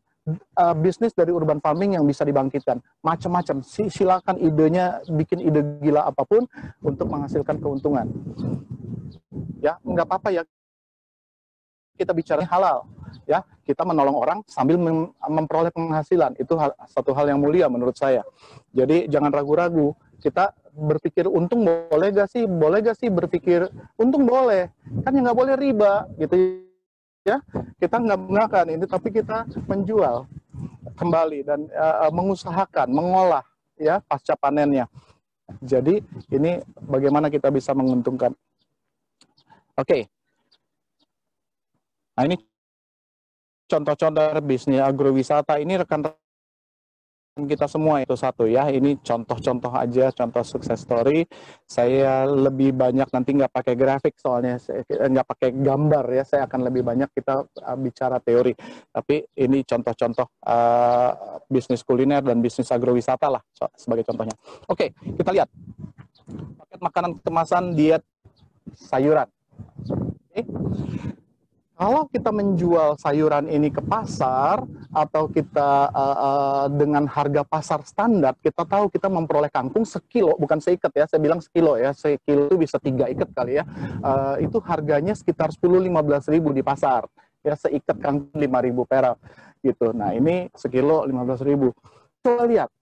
bisnis dari urban farming yang bisa dibangkitkan. Macam-macam. Silakan idenya, bikin ide gila apapun untuk menghasilkan keuntungan. Ya, nggak apa-apa ya. Kita bicara halal, ya kita menolong orang sambil memperoleh penghasilan, itu satu hal yang mulia menurut saya. Jadi jangan ragu-ragu, kita berpikir untung boleh gak sih berpikir untung boleh, kan ya nggak boleh riba gitu ya, kita nggak menggunakan ini tapi kita menjual kembali dan mengusahakan mengolah ya pasca panennya. Jadi ini bagaimana kita bisa menguntungkan. Oke. Nah ini contoh-contoh bisnis agrowisata, ini rekan-rekan kita semua itu satu ya, ini contoh-contoh aja, contoh sukses story. Saya lebih banyak nanti nggak pakai grafik soalnya, nggak pakai gambar ya, saya akan lebih banyak kita bicara teori. Tapi ini contoh-contoh bisnis kuliner dan bisnis agrowisata lah sebagai contohnya. Oke, kita lihat. Paket makanan kemasan diet sayuran. Oke. Kalau kita menjual sayuran ini ke pasar atau kita dengan harga pasar standar, kita tahu kita memperoleh kangkung sekilo, bukan seikat ya, saya bilang sekilo ya, sekilo itu bisa 3 ikat kali ya, itu harganya sekitar 10-15 ribu di pasar, ya seikat kangkung 5.000 perak gitu. Nah ini sekilo 15 ribu. Coba lihat.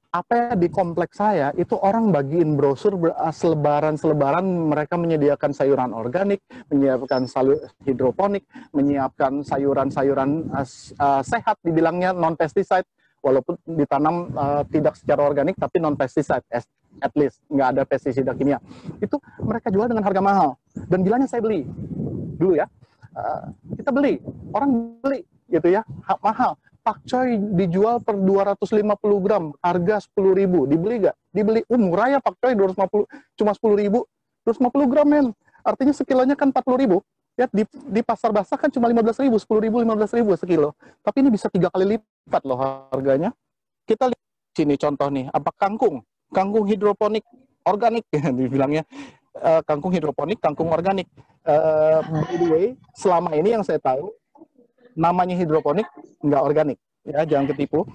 Apa di kompleks saya itu orang bagiin brosur selebaran mereka menyediakan sayuran organik, menyiapkan hidroponik, menyiapkan sayuran-sayuran sehat, dibilangnya non pesticide walaupun ditanam tidak secara organik tapi non pesticide at least nggak ada pestisida kimia. Itu mereka jual dengan harga mahal dan bilangnya saya beli dulu ya, kita beli, orang beli gitu ya, mahal. Pakcoy dijual per 250 gram, harga 10.000. Dibeli gak? Dibeli. Murah ya pakcoy 250, cuma 10.000. 250 gram men. Artinya sekilonya kan 40.000. Ya di pasar basah kan cuma 15.000, 10.000, 15.000 sekilo. Tapi ini bisa 3 kali lipat loh harganya. Kita lihat sini contoh nih, apa kangkung? Kangkung hidroponik organik dibilangnya. Kangkung hidroponik, kangkung organik. By the way, selama ini yang saya tahu namanya hidroponik, nggak organik, ya jangan ketipu.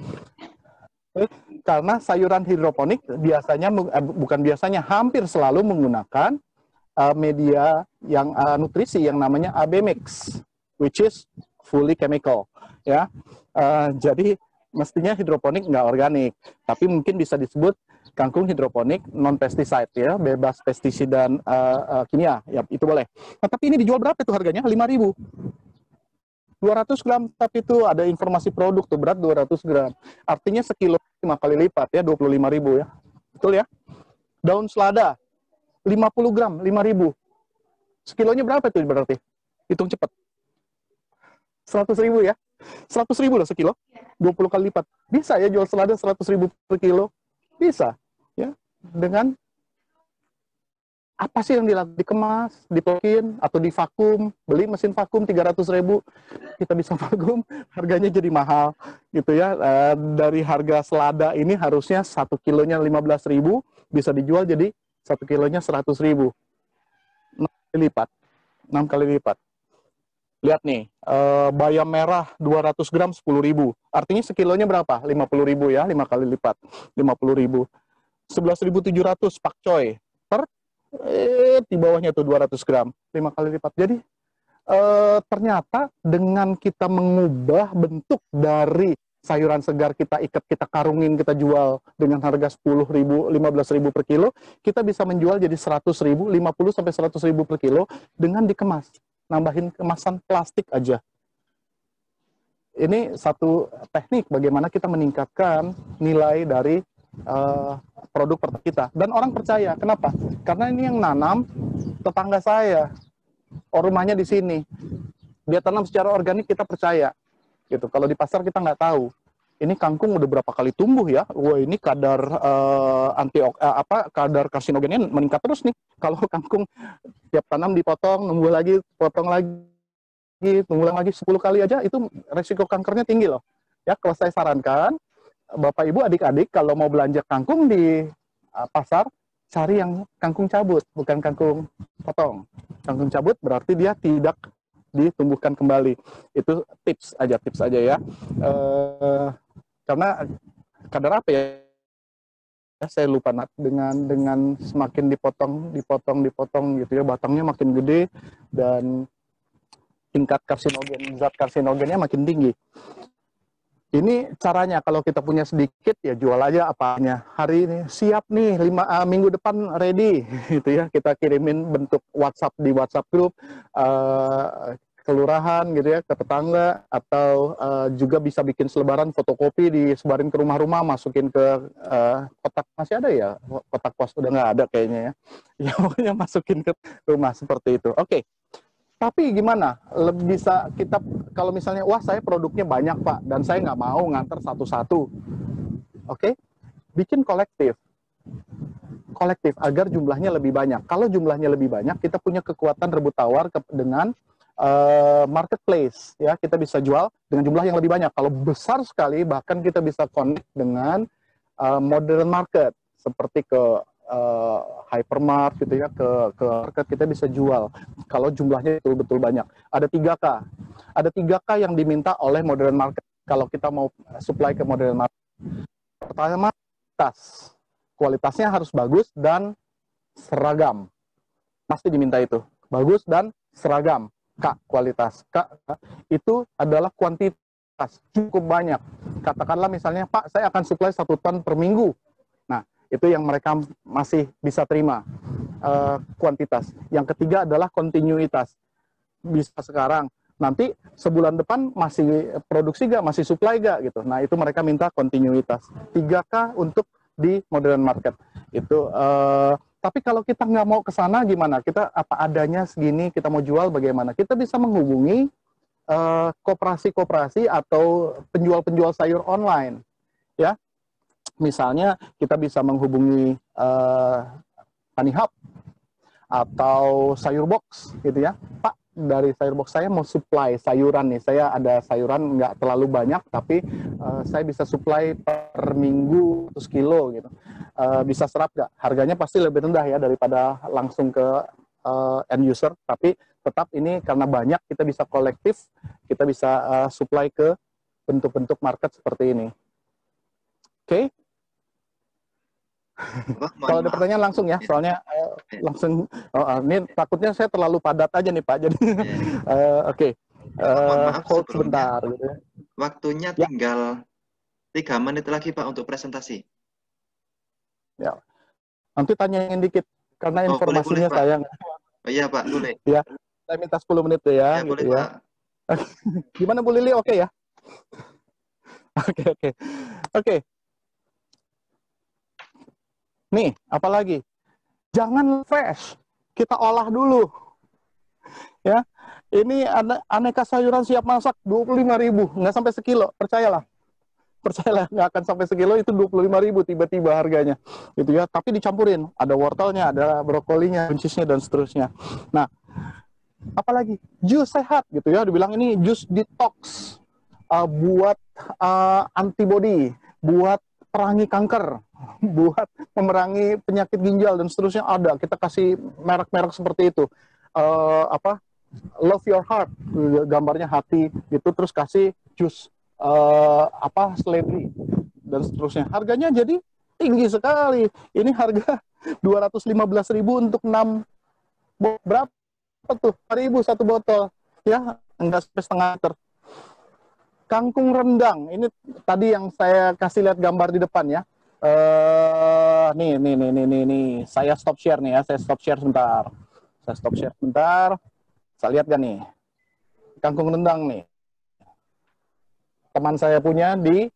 Karena sayuran hidroponik biasanya, bukan biasanya, hampir selalu menggunakan media yang nutrisi yang namanya AB mix, which is fully chemical, ya. Jadi mestinya hidroponik nggak organik, tapi mungkin bisa disebut kangkung hidroponik non pesticide ya, bebas pestisida dan kimia, ya itu boleh. Nah, tapi ini dijual berapa itu harganya? 5.000. 200 gram, tapi itu ada informasi produk tuh, berat 200 gram. Artinya sekilo 5 kali lipat ya, 25.000 ya. Betul ya? Daun selada, 50 gram, 5.000. Sekilonya berapa itu berarti? Hitung cepat. 100.000 ya? 100.000 loh sekilo, 20 kali lipat. Bisa ya jual selada 100.000 per kilo? Bisa. Ya, dengan apa sih yang dikemas, dipokin, atau divakum, beli mesin vakum 300.000, kita bisa vakum, harganya jadi mahal, gitu ya. Dari harga selada ini harusnya 1 kilonya 15.000, bisa dijual jadi 1 kilonya 100.000. 6 kali lipat. 6 kali lipat. Lihat nih, bayam merah 200 gram 10.000. Artinya sekilonya berapa? 50.000 ya, 5 kali lipat. 50.000. 11.700 pakcoy per Di bawahnya tuh 200 gram, 5 kali lipat. Jadi ternyata dengan kita mengubah bentuk dari sayuran segar kita ikat, kita karungin, kita jual dengan harga 10.000, 15.000 per kilo, kita bisa menjual jadi 100.000, 50 sampai 100.000 per kilo dengan dikemas, nambahin kemasan plastik aja. Ini satu teknik bagaimana kita meningkatkan nilai dari produk kita. Dan orang percaya, kenapa? Karena ini yang nanam tetangga saya. Rumahnya di sini, dia tanam secara organik, kita percaya gitu. Kalau di pasar kita nggak tahu ini kangkung udah berapa kali tumbuh ya, wah ini kadar kadar karsinogennya meningkat terus nih. Kalau kangkung tiap tanam dipotong, nunggu lagi, potong lagi, tunggu lagi 10 kali aja, itu resiko kankernya tinggi loh ya. Kalau saya sarankan Bapak Ibu adik-adik kalau mau belanja kangkung di pasar, cari yang kangkung cabut, bukan kangkung potong. Kangkung cabut berarti dia tidak ditumbuhkan kembali. Itu tips aja ya. Karena kadar apa ya? Saya lupa dengan semakin dipotong gitu ya, batangnya makin gede dan tingkat zat karsinogennya makin tinggi. Ini caranya, kalau kita punya sedikit ya jual aja apanya. Hari ini siap nih, minggu depan ready gitu ya. Kita kirimin bentuk WhatsApp di WhatsApp grup kelurahan gitu ya, ke tetangga, atau juga bisa bikin selebaran fotokopi, disebarin ke rumah-rumah, masukin ke kotak, masih ada ya kotak pos, udah nggak ada kayaknya ya. Ya pokoknya masukin ke rumah seperti itu. Oke. Tapi gimana? Lebih bisa kita, kalau misalnya, wah saya produknya banyak Pak, dan saya nggak mau nganter satu-satu. Oke? Bikin kolektif agar jumlahnya lebih banyak. Kalau jumlahnya lebih banyak, kita punya kekuatan rebut tawar dengan marketplace. Ya, kita bisa jual dengan jumlah yang lebih banyak. Kalau besar sekali, bahkan kita bisa connect dengan modern market, seperti ke hypermart gitu ya, ke market kita bisa jual kalau jumlahnya betul-betul banyak. Ada 3K yang diminta oleh modern market kalau kita mau supply ke modern market. Pertama, kualitasnya harus bagus dan seragam, pasti diminta itu, bagus dan seragam. Kualitas. Itu adalah kuantitas, cukup banyak. Katakanlah misalnya, Pak, saya akan supply 1 ton per minggu. Nah, itu yang mereka masih bisa terima, kuantitas. Yang ketiga adalah kontinuitas. Bisa sekarang, nanti sebulan depan masih produksi gak, masih supply gak gitu. Nah, itu mereka minta kontinuitas. 3K untuk di modern market. Itu tapi kalau kita nggak mau ke sana gimana? Kita apa adanya segini, kita mau jual bagaimana? Kita bisa menghubungi koperasi-koperasi atau penjual-penjual sayur online. Ya, misalnya kita bisa menghubungi Tani Hub atau Sayur Box gitu ya. Pak, dari Sayur Box saya mau supply sayuran nih. Saya ada sayuran nggak terlalu banyak, tapi saya bisa supply per minggu 100 kilo gitu. Bisa serap nggak? Harganya pasti lebih rendah ya daripada langsung ke end user. Tapi tetap ini karena banyak, kita bisa kolektif, kita bisa supply ke bentuk-bentuk market seperti ini. Oke? Kalau ada pertanyaan langsung ya, soalnya langsung. Ini takutnya saya terlalu padat aja nih Pak. Jadi oke. Maaf Hold sebentar. Gitu ya. Waktunya tinggal 3 menit lagi Pak untuk presentasi. Ya. Nanti tanyain dikit karena informasinya boleh, sayang. Oh, iya Pak, boleh. Ya, saya minta 10 menit ya. Ya, gitu boleh ya. Pak. Gimana Bu Lili? Oke ya? Oke. Nih, apalagi? Jangan fresh. Kita olah dulu. Ya. Ini ada aneka sayuran siap masak 25.000, nggak sampai sekilo, percayalah. Nggak akan sampai sekilo, itu 25.000 tiba-tiba harganya. Gitu ya, tapi dicampurin, ada wortelnya, ada brokolinya, buncisnya dan seterusnya. Nah, apalagi? Jus sehat gitu ya, dibilang ini jus detox, buat antibody, buat perangi kanker, buat memerangi penyakit ginjal dan seterusnya ada. Kita kasih merek-merek seperti itu. Love your heart, gambarnya hati gitu, terus kasih jus seledri dan seterusnya. Harganya jadi tinggi sekali. Ini harga 215.000 untuk 6 berapa tuh? 1.000 satu botol. Ya, enggak sampai setengah liter. Kangkung rendang, ini tadi yang saya kasih lihat gambar di depan ya. Nih. Saya stop share nih ya, saya stop share sebentar. Saya lihat gak nih? Kangkung rendang nih. Teman saya punya di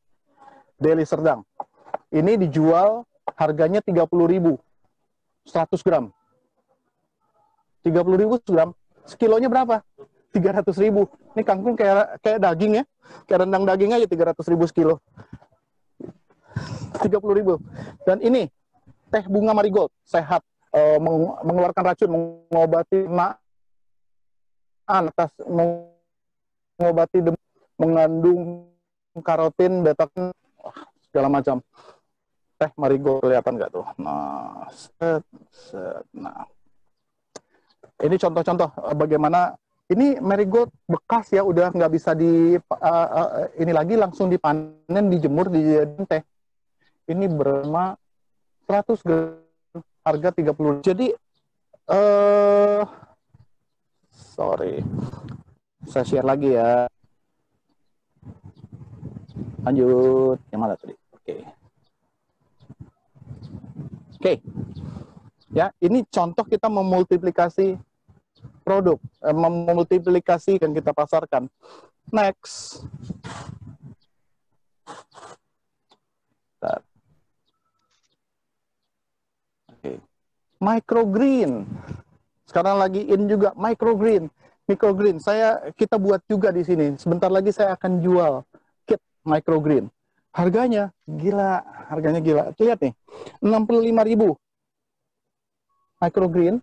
Deli Serdang. Ini dijual harganya 30.000. 100 gram. 30.000 gram. Sekilonya berapa? 300.000. Ini kangkung kayak daging ya. Kayak rendang daging aja 300.000 sekilo. 30.000. Dan ini teh bunga marigold, sehat, mengeluarkan racun, mengobati atas mengobati demam, mengandung karotin, beta, segala macam. Teh marigold kelihatan nggak tuh? Nah, nah, ini contoh-contoh bagaimana ini marigold bekas ya, udah nggak bisa ini lagi, langsung dipanen, dijemur, dijadiin teh. Ini berma 100 gram, harga 30. Jadi sorry, saya share lagi ya. Lanjut, yang mana tadi? Oke. Ya, ini contoh kita memultiplikasi produk, memultiplikasi dan kita pasarkan. Next. Oke. Microgreen. Sekarang lagi in juga microgreen. Microgreen, kita buat juga di sini. Sebentar lagi saya akan jual kit microgreen. Harganya gila, Lihat nih, 65.000. Microgreen,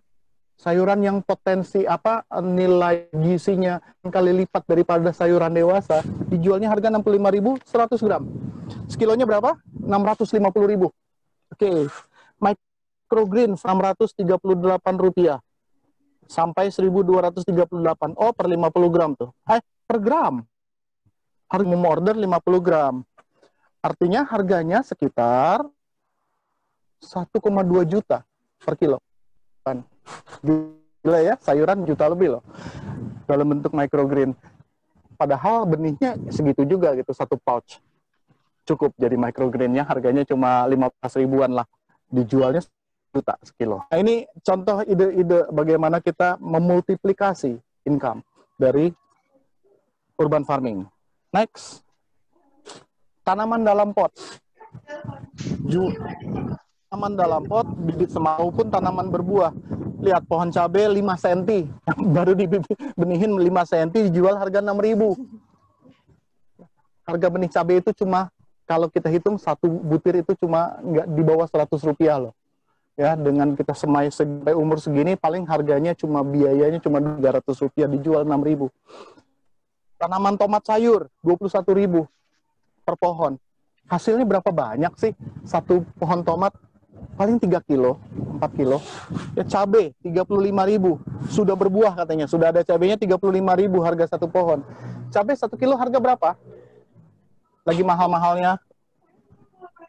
sayuran yang potensi nilai gizinya kali lipat daripada sayuran dewasa, dijualnya harga 65.000, 100 gram. Sekilonya berapa? 650.000. Oke. Microgreen 638 rupiah sampai 1.238. Oh, per 50 gram tuh. Per gram. Harus memorder 50 gram. Artinya harganya sekitar 1,2 juta per kilo. Gila ya, sayuran juta lebih loh dalam bentuk microgreen. Padahal benihnya segitu juga gitu, satu pouch cukup jadi microgreennya, harganya cuma 15 ribuan lah, dijualnya juta sekilo. Nah, ini contoh ide-ide bagaimana kita memultiplikasi income dari urban farming. Next, tanaman dalam pot. Tanaman dalam pot, bibit semau pun tanaman berbuah. Lihat pohon cabai 5 cm, baru dibenihin 5 cm, dijual harga 6.000. Harga benih cabai itu cuma, kalau kita hitung satu butir itu cuma nggak di bawah 100 rupiah loh. Ya, dengan kita semai sampai umur segini, paling harganya cuma biayanya cuma 300 rupiah, dijual 6.000. Tanaman tomat sayur 21.000 per pohon. Hasilnya berapa banyak sih satu pohon tomat? Paling 3 kilo, 4 kilo. Ya, cabai 35.000. Sudah berbuah katanya, sudah ada cabainya 35.000 harga satu pohon. Cabai 1 kilo harga berapa? Lagi mahal-mahalnya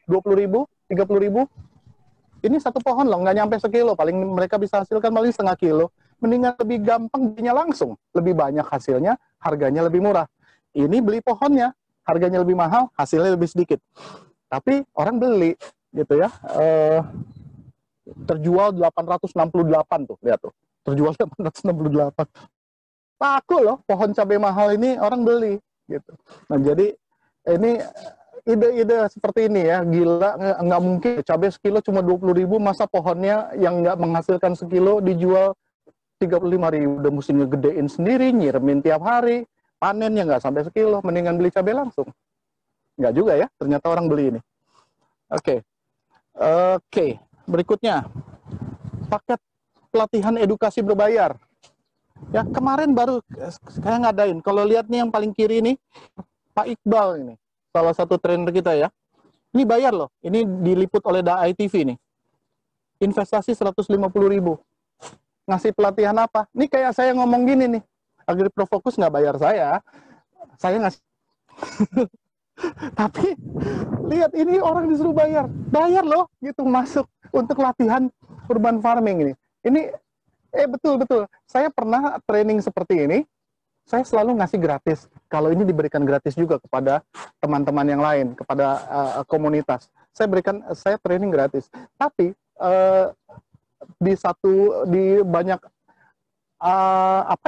20.000, 30.000. Ini satu pohon loh, nggak nyampe sekilo. Paling mereka bisa hasilkan paling setengah kilo. Mendingan lebih gampang belinya langsung. Lebih banyak hasilnya, harganya lebih murah. Ini beli pohonnya, harganya lebih mahal, hasilnya lebih sedikit. Tapi orang beli, gitu ya. Terjual 868 tuh, lihat tuh. Terjual 868. Laku loh, pohon cabai mahal ini orang beli, gitu. Nah, jadi ini ide-ide seperti ini ya, gila, nggak mungkin cabai sekilo cuma 20.000, masa pohonnya yang nggak menghasilkan sekilo dijual 35.000, udah mesti ngegedein sendiri, nyiremin tiap hari, panennya nggak sampai sekilo, mendingan beli cabai langsung. Nggak juga ya, ternyata orang beli ini. Oke, berikutnya, paket pelatihan edukasi berbayar. Ya, kemarin baru saya ngadain, kalau lihat nih yang paling kiri ini, Pak Iqbal ini, salah satu trainer kita ya. Ini bayar loh. Ini diliput oleh DAI TV nih. Investasi 150.000. Ngasih pelatihan apa? Ini kayak saya ngomong gini nih. Agri Pro Fokus nggak bayar saya. Saya ngasih Tapi lihat ini orang disuruh bayar loh gitu masuk untuk latihan urban farming ini. Ini betul. Saya pernah training seperti ini. Saya selalu ngasih gratis. Kalau ini diberikan gratis juga kepada teman-teman yang lain, kepada komunitas. Saya training gratis. Tapi di banyak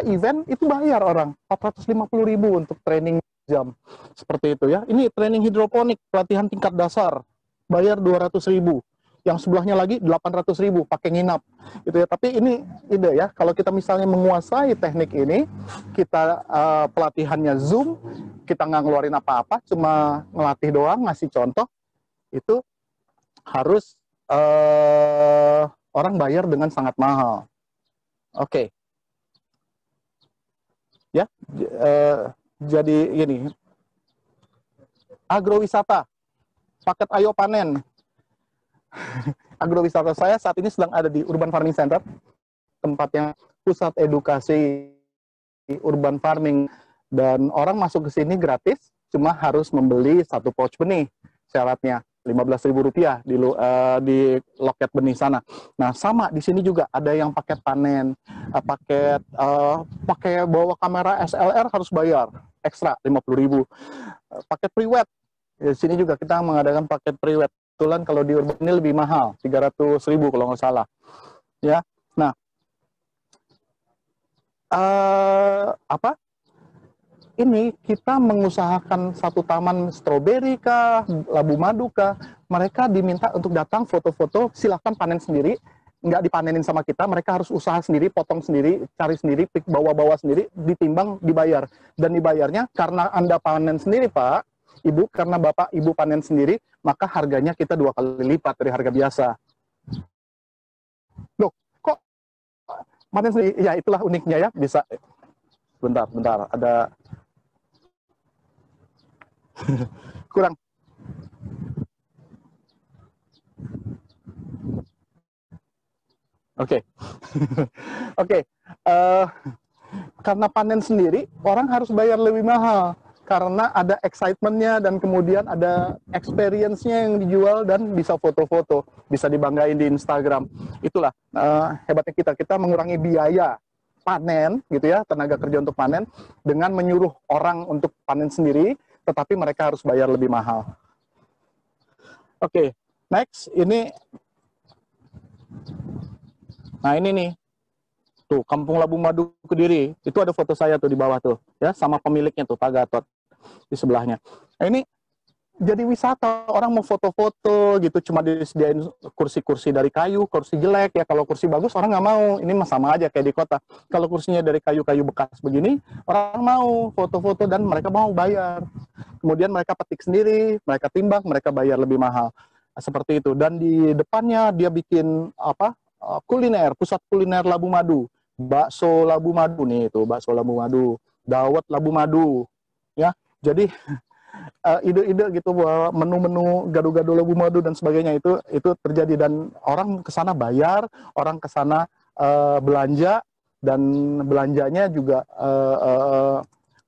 event itu bayar orang 450.000 untuk training jam seperti itu ya. Ini training hidroponik pelatihan tingkat dasar bayar 200.000. Yang sebelahnya lagi 800.000 pakai nginap gitu ya. Tapi ini ide ya, kalau kita misalnya menguasai teknik ini, kita pelatihannya Zoom, kita nggak ngeluarin apa-apa, cuma ngelatih doang, ngasih contoh, itu harus orang bayar dengan sangat mahal. Oke. Ya, jadi gini, agrowisata, paket ayo panen. Agrowisata saya saat ini sedang ada di Urban Farming Center, tempatnya pusat edukasi urban farming, dan orang masuk ke sini gratis, cuma harus membeli 1 pouch benih, syaratnya Rp15.000 di loket benih sana. Nah, sama di sini juga ada yang paket panen, pakai bawa kamera SLR harus bayar ekstra 50.000. Paket pre-wed, di sini juga kita mengadakan paket pre-wed. Kebetulan kalau di urban ini lebih mahal, 300.000 kalau nggak salah. Ya, nah, ini kita mengusahakan satu taman stroberi kah, labu madu kah, mereka diminta untuk datang foto-foto, silahkan panen sendiri, nggak dipanenin sama kita, mereka harus usaha sendiri, potong sendiri, cari sendiri, bawa-bawa sendiri, ditimbang, dibayar. Dan dibayarnya karena Anda panen sendiri, Pak, Ibu, karena Bapak, Ibu panen sendiri, maka harganya kita 2 kali lipat dari harga biasa. Loh, kok panen sendiri? Ya, itulah uniknya ya, bisa. Bentar, ada kurang. Oke. Oke. Karena panen sendiri, orang harus bayar lebih mahal. Karena ada excitement-nya dan kemudian ada experience-nya yang dijual dan bisa foto-foto. Bisa dibanggain di Instagram. Itulah hebatnya kita mengurangi biaya panen, gitu ya, tenaga kerja untuk panen, dengan menyuruh orang untuk panen sendiri, tetapi mereka harus bayar lebih mahal. Oke, next, ini. Nah, ini nih. Tuh, Kampung Labu Madu Kediri. Itu ada foto saya tuh di bawah tuh, ya, sama pemiliknya tuh, Pak Gatot di sebelahnya. Nah, ini jadi wisata, orang mau foto-foto gitu, cuma disediain kursi-kursi dari kayu, kursi jelek ya, kalau kursi bagus orang nggak mau. Ini sama aja kayak di kota. Kalau kursinya dari kayu-kayu bekas begini, orang mau foto-foto dan mereka mau bayar. Kemudian mereka petik sendiri, mereka timbang, mereka bayar lebih mahal. Seperti itu. Dan di depannya dia bikin kuliner, pusat kuliner Labu Madu, bakso Labu Madu nih, itu bakso Labu Madu, dawet Labu Madu, ya. Jadi ide-ide gitu bahwa menu-menu gado-gado Labu Madu dan sebagainya itu terjadi, dan orang ke sana bayar, orang ke sana belanja, dan belanjanya juga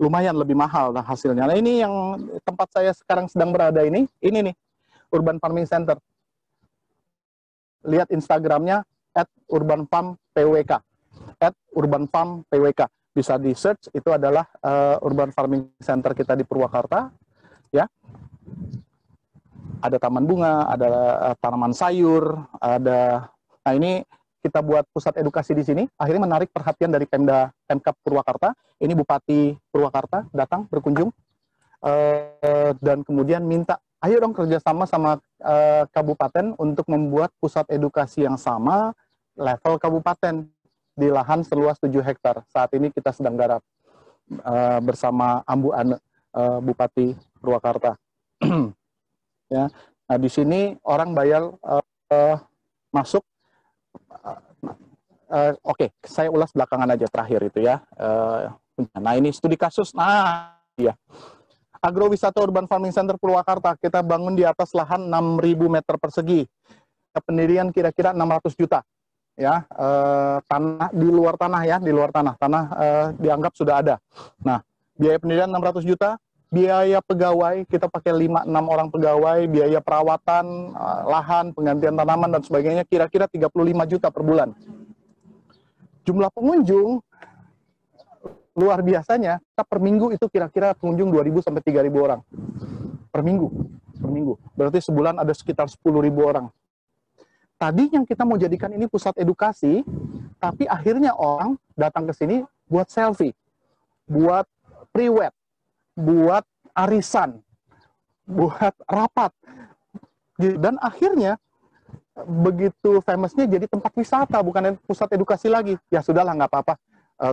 lumayan lebih mahal lah hasilnya. Nah, ini yang tempat saya sekarang sedang berada ini nih, Urban Farming Center. Lihat Instagramnya @urbanfarmpwk, @urbanfarmpwk. Bisa di search, itu adalah Urban Farming Center kita di Purwakarta, ya. Ada taman bunga, ada tanaman sayur, ada. Nah, ini kita buat pusat edukasi di sini, akhirnya menarik perhatian dari Pemkab Purwakarta. Ini Bupati Purwakarta datang berkunjung, dan kemudian minta, ayo dong kerjasama sama kabupaten untuk membuat pusat edukasi yang sama level kabupaten di lahan seluas 7 hektar. Saat ini kita sedang garap bersama Ambu Ane, Bupati Purwakarta. Ya, nah di sini orang bayar masuk. Oke, saya ulas belakangan aja terakhir itu ya. Nah, ini studi kasus. Nah, ya. Agrowisata Urban Farming Center Purwakarta, kita bangun di atas lahan 6.000 meter persegi. Pendirian kira-kira 600 juta. Ya, tanah di luar tanah ya, di luar tanah dianggap sudah ada. Nah, biaya pendirian 600 juta, biaya pegawai, kita pakai 5-6 orang pegawai, biaya perawatan, lahan, penggantian tanaman, dan sebagainya, kira-kira 35 juta per bulan. Jumlah pengunjung, luar biasanya, kita per minggu itu kira-kira pengunjung 2.000 sampai 3.000 orang. Per minggu. Berarti sebulan ada sekitar 10.000 orang. Tadi yang kita mau jadikan ini pusat edukasi, tapi akhirnya orang datang ke sini buat selfie, buat pre-wed, buat arisan, buat rapat. Dan akhirnya begitu famousnya jadi tempat wisata, bukan pusat edukasi lagi. Ya sudahlah, nggak apa-apa.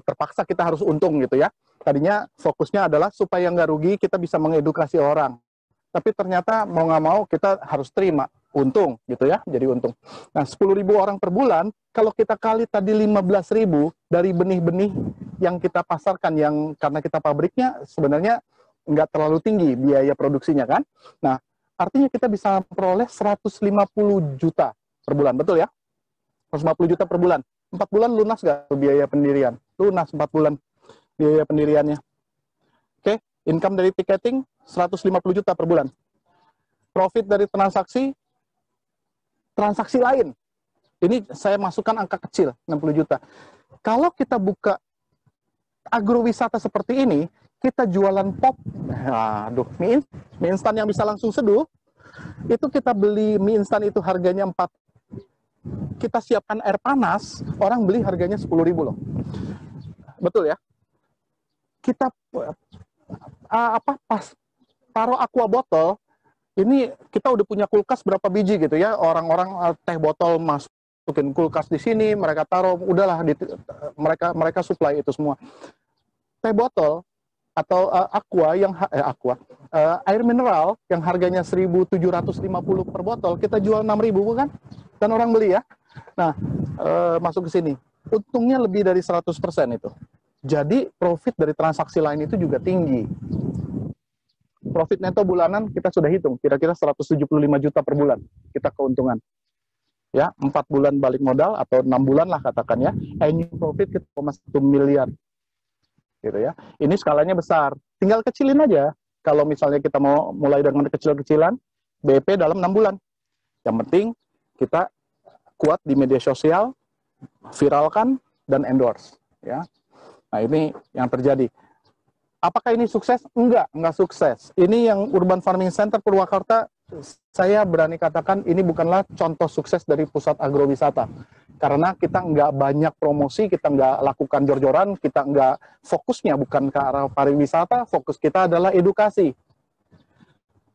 Terpaksa kita harus untung gitu ya. Tadinya fokusnya adalah supaya nggak rugi, kita bisa mengedukasi orang. Tapi ternyata mau nggak mau kita harus terima untung gitu ya, jadi untung. Nah, 10.000 orang per bulan, kalau kita kali tadi 15.000 dari benih-benih yang kita pasarkan, yang karena kita pabriknya sebenarnya nggak terlalu tinggi biaya produksinya kan. Nah, artinya kita bisa memperoleh 150 juta per bulan, betul ya? 150 juta per bulan. 4 bulan lunas nggak biaya pendirian? Lunas 4 bulan biaya pendiriannya. Oke, income dari tiketing 150 juta per bulan. Profit dari transaksi lain. Ini saya masukkan angka kecil, 60 juta. Kalau kita buka agrowisata seperti ini, kita jualan pop, mie instan yang bisa langsung seduh, itu kita beli mie instan itu harganya 4, kita siapkan air panas, orang beli harganya 10.000 loh. Betul ya? Kita pas taruh aqua botol, ini kita udah punya kulkas berapa biji gitu ya, orang-orang teh botol masukin kulkas di sini, mereka taruh, udahlah, mereka supply itu semua. Teh botol atau air mineral yang harganya 1.750 per botol, kita jual 6.000 bukan? Dan orang beli ya. Nah, masuk ke sini. Untungnya lebih dari 100% itu. Jadi profit dari transaksi lain itu juga tinggi. Profit neto bulanan kita sudah hitung, kira-kira 175 juta per bulan kita keuntungan. Ya, 4 bulan balik modal atau 6 bulan lah katakan ya. Annual profit kita 1 miliar. Gitu ya. Ini skalanya besar. Tinggal kecilin aja. Kalau misalnya kita mau mulai dengan kecil-kecilan, BP dalam 6 bulan. Yang penting kita kuat di media sosial, viralkan dan endorse, ya. Nah, ini yang terjadi. Apakah ini sukses? Enggak sukses. Ini yang Urban Farming Center Purwakarta, saya berani katakan ini bukanlah contoh sukses dari pusat agrowisata. Karena kita nggak banyak promosi, kita nggak lakukan jor-joran, kita nggak fokusnya bukan ke arah pariwisata, fokus kita adalah edukasi.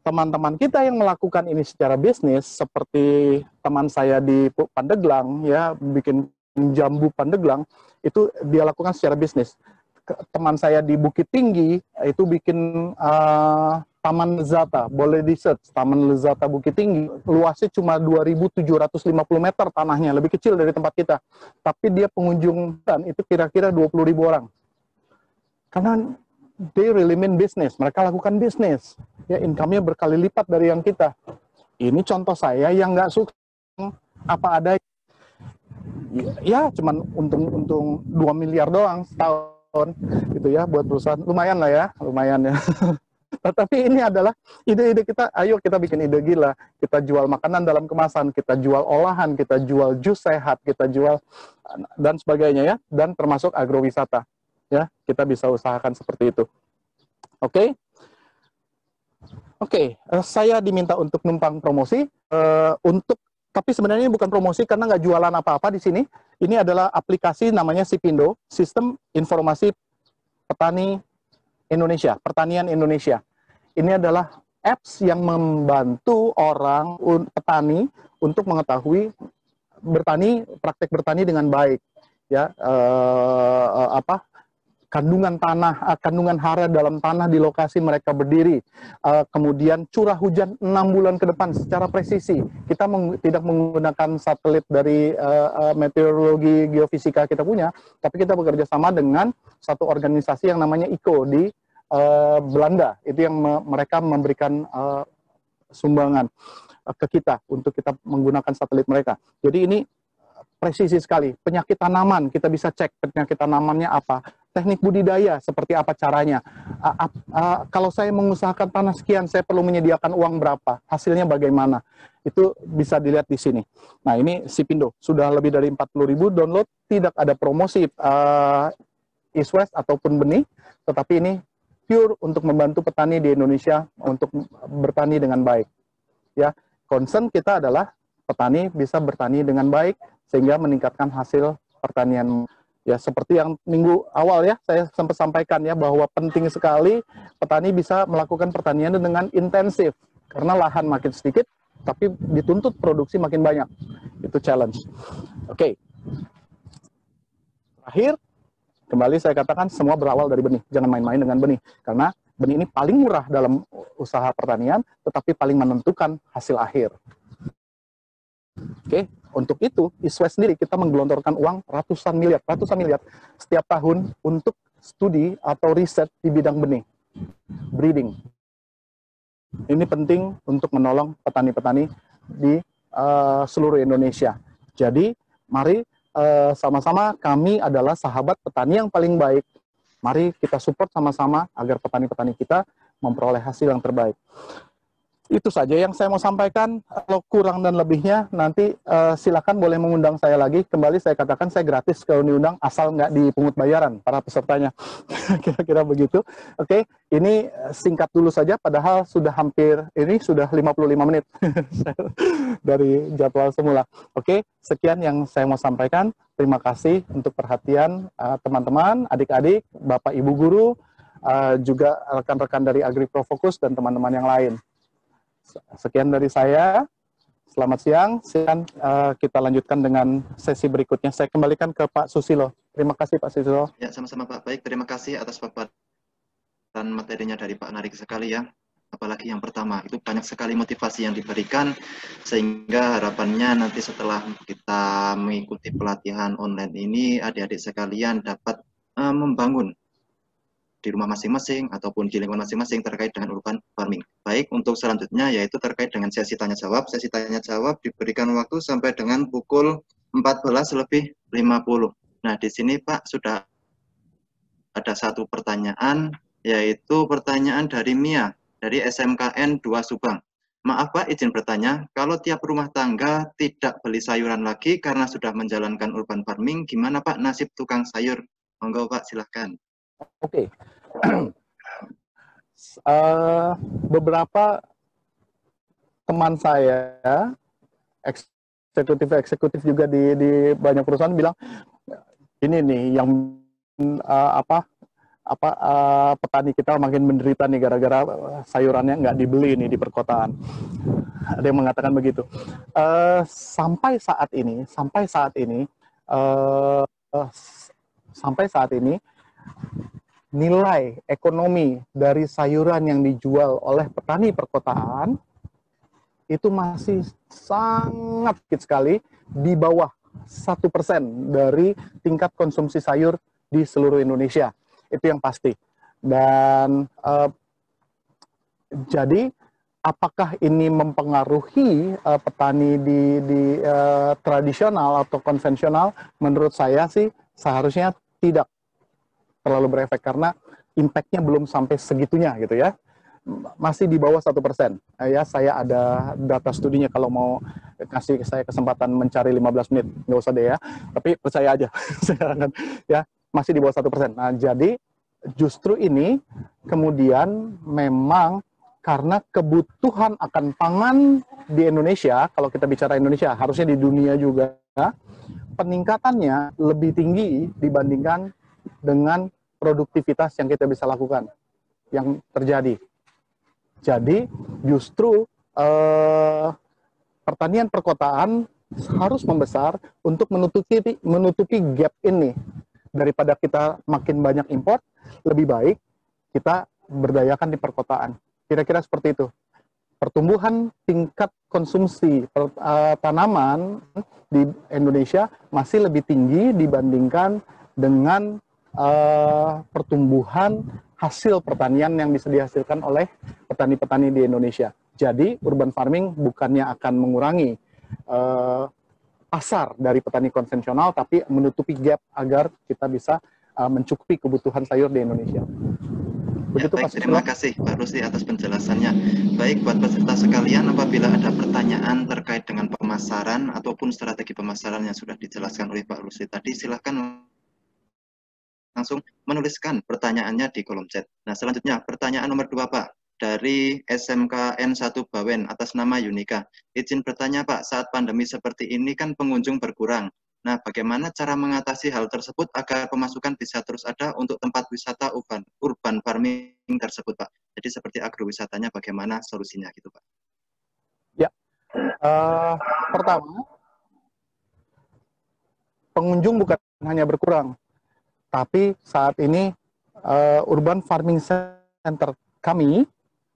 Teman-teman kita yang melakukan ini secara bisnis, seperti teman saya di Pandeglang, ya, bikin jambu Pandeglang, itu dia lakukan secara bisnis. Teman saya di Bukit Tinggi itu bikin Taman Lezata, boleh di search, Taman Lezata Bukit Tinggi, luasnya cuma 2.750 meter tanahnya, lebih kecil dari tempat kita. Tapi dia pengunjung dan itu kira-kira 20.000 orang. Karena they really mean business, mereka lakukan bisnis. Ya, income-nya berkali lipat dari yang kita. Ini contoh saya yang nggak suka apa ada. Ya, cuman untung 2 miliar doang setahun gitu ya buat perusahaan. Lumayan lah ya, lumayan ya. Tapi ini adalah ide-ide kita, ayo kita bikin ide gila. Kita jual makanan dalam kemasan, kita jual olahan, kita jual jus sehat, kita jual dan sebagainya ya, dan termasuk agrowisata. Ya, kita bisa usahakan seperti itu. Oke? Oke, saya diminta untuk numpang promosi tapi sebenarnya ini bukan promosi karena nggak jualan apa-apa di sini. Ini adalah aplikasi namanya Sipindo, Sistem Informasi Petani Indonesia, Pertanian Indonesia. Ini adalah apps yang membantu orang petani untuk mengetahui praktek bertani dengan baik, ya, kandungan tanah, kandungan hara dalam tanah di lokasi mereka berdiri, kemudian curah hujan 6 bulan ke depan secara presisi. Kita tidak menggunakan satelit dari meteorologi geofisika kita punya, tapi kita bekerja sama dengan satu organisasi yang namanya ICO di Belanda. Itu yang mereka memberikan sumbangan ke kita untuk kita menggunakan satelit mereka. Jadi ini presisi sekali. Penyakit tanaman, kita bisa cek penyakit tanamannya apa. teknik budidaya seperti apa caranya. Kalau saya mengusahakan tanah sekian, saya perlu menyediakan uang berapa, hasilnya bagaimana. Itu bisa dilihat di sini. Nah, ini Sipindo, sudah lebih dari 40.000 download, tidak ada promosi East West ataupun benih, tetapi ini pure untuk membantu petani di Indonesia untuk bertani dengan baik. Ya, concern kita adalah petani bisa bertani dengan baik sehingga meningkatkan hasil pertanian. Ya, seperti yang minggu awal ya saya sempat sampaikan ya, bahwa penting sekali petani bisa melakukan pertanian dengan intensif karena lahan makin sedikit tapi dituntut produksi makin banyak. Itu challenge. Oke. Terakhir, kembali saya katakan semua berawal dari benih. Jangan main-main dengan benih karena benih ini paling murah dalam usaha pertanian tetapi paling menentukan hasil akhir. Oke, untuk itu East West sendiri kita menggelontorkan uang ratusan miliar setiap tahun untuk studi atau riset di bidang benih, breeding. Ini penting untuk menolong petani-petani di seluruh Indonesia. Jadi, mari sama-sama kami adalah sahabat petani yang paling baik. Mari kita support sama-sama agar petani-petani kita memperoleh hasil yang terbaik. Itu saja yang saya mau sampaikan. Kalau kurang dan lebihnya, nanti silakan boleh mengundang saya lagi. Kembali saya katakan saya gratis kalau diundang, asal nggak dipungut bayaran para pesertanya. Kira-kira begitu. Oke, ini singkat dulu saja, padahal sudah ini sudah 55 menit dari jadwal semula. Oke, sekian yang saya mau sampaikan. Terima kasih untuk perhatian teman-teman, adik-adik, bapak ibu guru, juga rekan-rekan dari AgriPro Fokus dan teman-teman yang lain. Sekian dari saya. Selamat siang. Silakan kita lanjutkan dengan sesi berikutnya. Saya kembalikan ke Pak Susilo. Terima kasih Pak Susilo. Ya, sama-sama Pak. Baik, terima kasih atas paparan materinya dari Pak, menarik sekali ya. Apalagi yang pertama, itu banyak sekali motivasi yang diberikan, sehingga harapannya nanti setelah kita mengikuti pelatihan online ini, adik-adik sekalian dapat membangun di rumah masing-masing ataupun di lingkungan masing-masing terkait dengan urban farming. Baik, untuk selanjutnya yaitu terkait dengan sesi tanya-jawab. Sesi tanya-jawab diberikan waktu sampai dengan pukul 14:50. Nah, di sini Pak sudah ada satu pertanyaan, yaitu pertanyaan dari Mia, dari SMKN 2 Subang. Maaf Pak, izin bertanya, kalau tiap rumah tangga tidak beli sayuran lagi karena sudah menjalankan urban farming, gimana Pak nasib tukang sayur? Monggo Pak, silahkan. Oke. Beberapa teman saya, eksekutif juga di banyak perusahaan bilang, ini nih yang petani kita makin menderita nih gara-gara sayurannya nggak dibeli nih di perkotaan. Ada yang mengatakan begitu. Sampai saat ini nilai ekonomi dari sayuran yang dijual oleh petani perkotaan itu masih sangat sedikit sekali, di bawah 1% dari tingkat konsumsi sayur di seluruh Indonesia. Itu yang pasti. Dan jadi apakah ini mempengaruhi petani di tradisional atau konvensional? Menurut saya sih seharusnya tidak terlalu berefek karena impact-nya belum sampai segitunya gitu ya. Masih di bawah 1%. Ya, saya ada data studinya kalau mau kasih saya kesempatan mencari 15 menit, nggak usah deh ya. Tapi percaya aja, ya masih di bawah 1%. Nah, jadi justru ini kemudian memang karena kebutuhan akan pangan di Indonesia, kalau kita bicara Indonesia, harusnya di dunia juga, peningkatannya lebih tinggi dibandingkan dengan produktivitas yang kita bisa lakukan, yang terjadi. Jadi justru pertanian perkotaan harus membesar untuk menutupi gap ini. Daripada kita makin banyak import, lebih baik kita berdayakan di perkotaan. Kira-kira seperti itu. Pertumbuhan tingkat konsumsi tanaman di Indonesia masih lebih tinggi dibandingkan dengan pertumbuhan hasil pertanian yang bisa dihasilkan oleh petani-petani di Indonesia. Jadi urban farming bukannya akan mengurangi pasar dari petani konvensional, tapi menutupi gap agar kita bisa mencukupi kebutuhan sayur di Indonesia. Begitu, ya, baik, terima kasih Pak Rusli atas penjelasannya. Baik, buat peserta sekalian, apabila ada pertanyaan terkait dengan pemasaran ataupun strategi pemasaran yang sudah dijelaskan oleh Pak Rusli tadi, silahkan langsung menuliskan pertanyaannya di kolom chat. Nah, selanjutnya pertanyaan nomor 2 Pak, dari SMKN 1 Bawen atas nama Yunika. Izin bertanya Pak, saat pandemi seperti ini kan pengunjung berkurang. Nah, bagaimana cara mengatasi hal tersebut agar pemasukan bisa terus ada untuk tempat wisata urban farming tersebut, Pak? Jadi seperti agrowisatanya, bagaimana solusinya gitu, Pak? Ya, pertama, pengunjung bukan hanya berkurang, tapi saat ini urban farming center kami,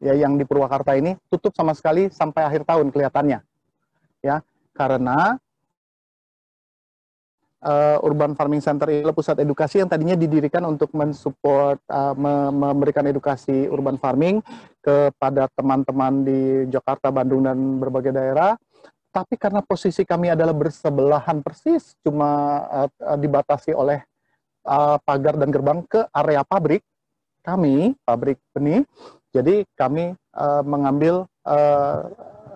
ya, yang di Purwakarta ini tutup sama sekali sampai akhir tahun kelihatannya, ya, karena Urban Farming Center ini pusat edukasi yang tadinya didirikan untuk mensupport, memberikan edukasi urban farming kepada teman-teman di Jakarta, Bandung, dan berbagai daerah. Tapi karena posisi kami adalah bersebelahan persis, cuma dibatasi oleh pagar dan gerbang ke area pabrik kami, pabrik benih. Jadi kami mengambil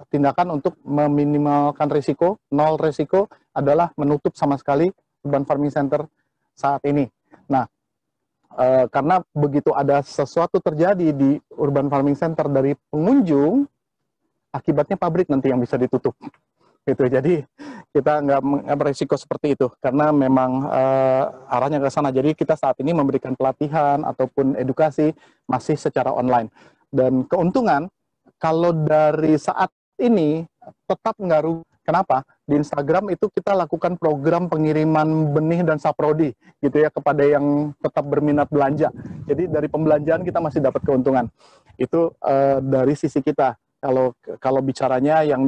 tindakan untuk meminimalkan risiko, nol risiko adalah menutup sama sekali urban farming center saat ini. Nah, karena begitu ada sesuatu terjadi di urban farming center dari pengunjung, akibatnya pabrik nanti yang bisa ditutup. Gitu. Jadi kita nggak berisiko seperti itu karena memang arahnya ke sana. Jadi kita saat ini memberikan pelatihan ataupun edukasi masih secara online. Dan keuntungan kalau dari saat ini tetap nggak rugi. Kenapa? Di Instagram itu kita lakukan program pengiriman benih dan saprodi gitu ya kepada yang tetap berminat belanja. Jadi dari pembelanjaan kita masih dapat keuntungan. Itu dari sisi kita. Kalau bicaranya yang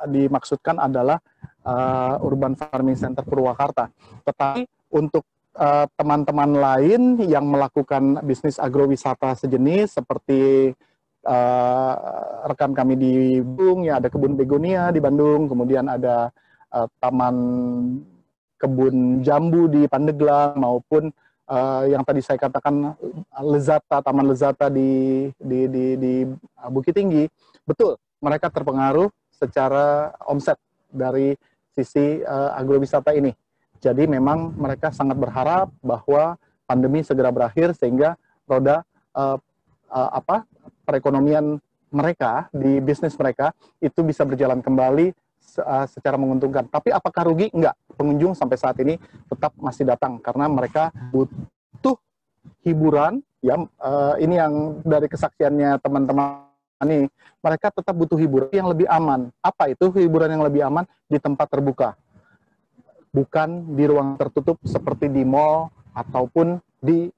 dimaksudkan adalah Urban Farming Center Purwakarta. Tetapi untuk teman-teman lain yang melakukan bisnis agrowisata sejenis seperti rekan kami di Bandung, ya ada kebun begonia di Bandung, kemudian ada taman kebun jambu di Pandeglang, maupun yang tadi saya katakan Lezata, Taman Lezata di Bukit Tinggi. Betul, mereka terpengaruh secara omset dari sisi agrowisata ini. Jadi memang mereka sangat berharap bahwa pandemi segera berakhir sehingga roda perekonomian mereka di bisnis mereka itu bisa berjalan kembali secara menguntungkan. Tapi apakah rugi? Enggak. Pengunjung sampai saat ini tetap masih datang karena mereka butuh hiburan. Ya, ini yang dari kesaksiannya teman-teman ini, mereka tetap butuh hiburan yang lebih aman. Apa itu hiburan yang lebih aman? Di tempat terbuka, bukan di ruang tertutup seperti di mall ataupun di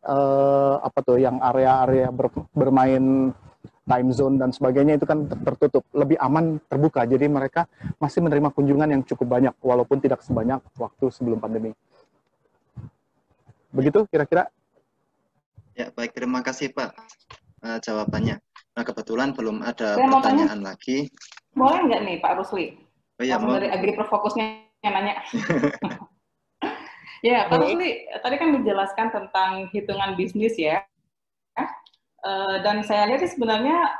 yang area-area bermain time zone dan sebagainya, itu kan tertutup. Lebih aman terbuka, jadi mereka masih menerima kunjungan yang cukup banyak walaupun tidak sebanyak waktu sebelum pandemi. Begitu kira-kira? Ya, baik, terima kasih Pak jawabannya. Nah, kebetulan belum ada pertanyaan lagi. Boleh nggak nih Pak Rusli? Oh, iya, dari AgriProFokusnya yang nanya. Ya, Pak Rusli, tadi kan menjelaskan tentang hitungan bisnis ya. Dan saya lihat sih sebenarnya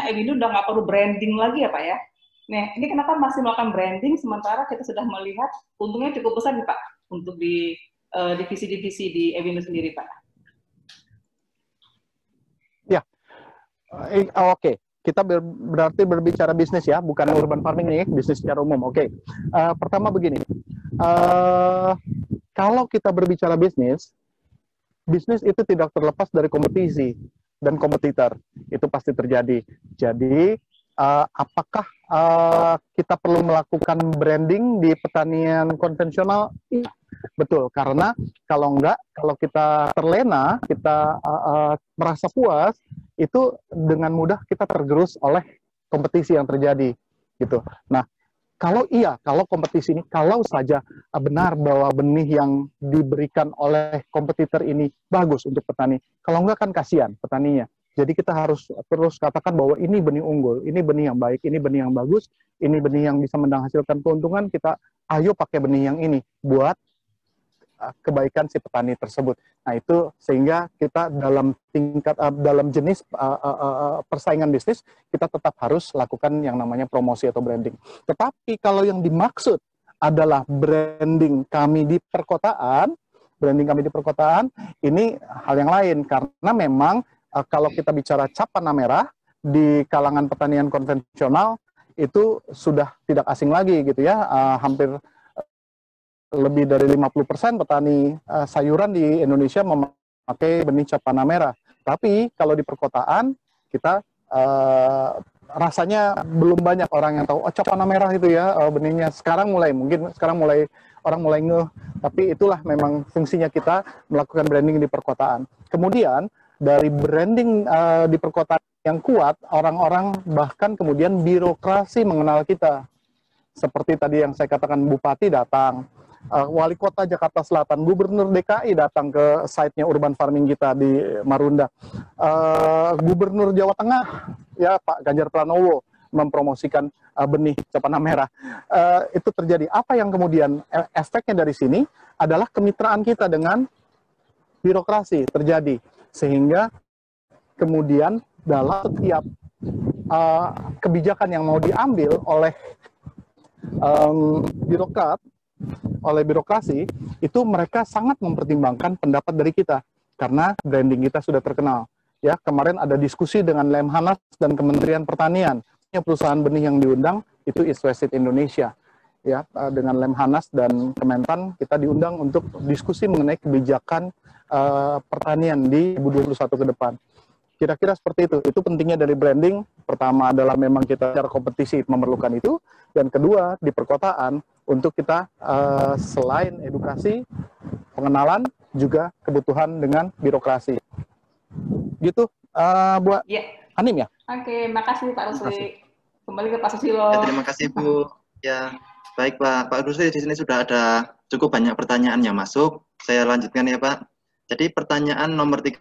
Avindo udah nggak perlu branding lagi ya Pak ya. Nah, ini kenapa masih melakukan branding sementara kita sudah melihat untungnya cukup besar nih Pak untuk di divisi-divisi di Avindo sendiri Pak. Ya, oke. Kita berarti berbicara bisnis ya, bukan urban farming nih, bisnis secara umum. Oke. Pertama begini, kalau kita berbicara bisnis itu tidak terlepas dari kompetisi dan kompetitor. Itu pasti terjadi. Jadi, apakah kita perlu melakukan branding di pertanian konvensional? Iya, betul. Karena kalau enggak, kalau kita terlena, kita merasa puas, itu dengan mudah kita tergerus oleh kompetisi yang terjadi. Gitu. Nah, kalau kompetisi ini, kalau saja benar bahwa benih yang diberikan oleh kompetitor ini bagus untuk petani, kalau enggak kan kasihan petaninya. Jadi kita harus terus katakan bahwa ini benih unggul, ini benih yang baik, ini benih yang bagus, ini benih yang bisa menghasilkan keuntungan, kita ayo pakai benih yang ini buat kebaikan si petani tersebut. Nah, itu sehingga kita dalam tingkat dalam jenis persaingan bisnis kita tetap harus lakukan yang namanya promosi atau branding. Tetapi kalau yang dimaksud adalah branding kami di perkotaan, ini hal yang lain karena memang kalau kita bicara cap panah merah di kalangan pertanian konvensional itu sudah tidak asing lagi gitu ya, hampir lebih dari 50% petani sayuran di Indonesia memakai benih cap panah merah. Tapi kalau di perkotaan kita rasanya belum banyak orang yang tahu cap panah merah itu ya benihnya. Sekarang mulai orang mulai ngeh. Tapi itulah memang fungsinya kita melakukan branding di perkotaan. Kemudian dari branding di perkotaan yang kuat, orang-orang bahkan kemudian birokrasi mengenal kita. Seperti tadi yang saya katakan, bupati datang, wali kota Jakarta Selatan, gubernur DKI datang ke site-nya urban farming kita di Marunda, gubernur Jawa Tengah ya Pak Ganjar Pranowo mempromosikan benih cap panah merah. Itu terjadi. Apa yang kemudian efeknya dari sini adalah kemitraan kita dengan birokrasi terjadi, sehingga kemudian dalam setiap kebijakan yang mau diambil oleh birokrat, oleh birokrasi, itu mereka sangat mempertimbangkan pendapat dari kita karena branding kita sudah terkenal. Ya, kemarin ada diskusi dengan Lemhanas dan Kementerian Pertanian. Perusahaan benih yang diundang itu East West Seed Indonesia. Ya, dengan Lemhanas dan Kementan kita diundang untuk diskusi mengenai kebijakan pertanian di 2021 ke depan. Kira-kira seperti itu. Itu pentingnya dari branding. Pertama adalah memang kita secara kompetisi memerlukan itu, dan kedua di perkotaan untuk kita selain edukasi, pengenalan, juga kebutuhan dengan birokrasi. Gitu, Bu Hanim ya? Oke, makasih Pak Rusli. Kembali ke Pak Susilo. Ya, terima kasih Bu. Ya, baik Pak Rusli, di sini sudah ada cukup banyak pertanyaan yang masuk. Saya lanjutkan ya Pak. Jadi pertanyaan nomor 3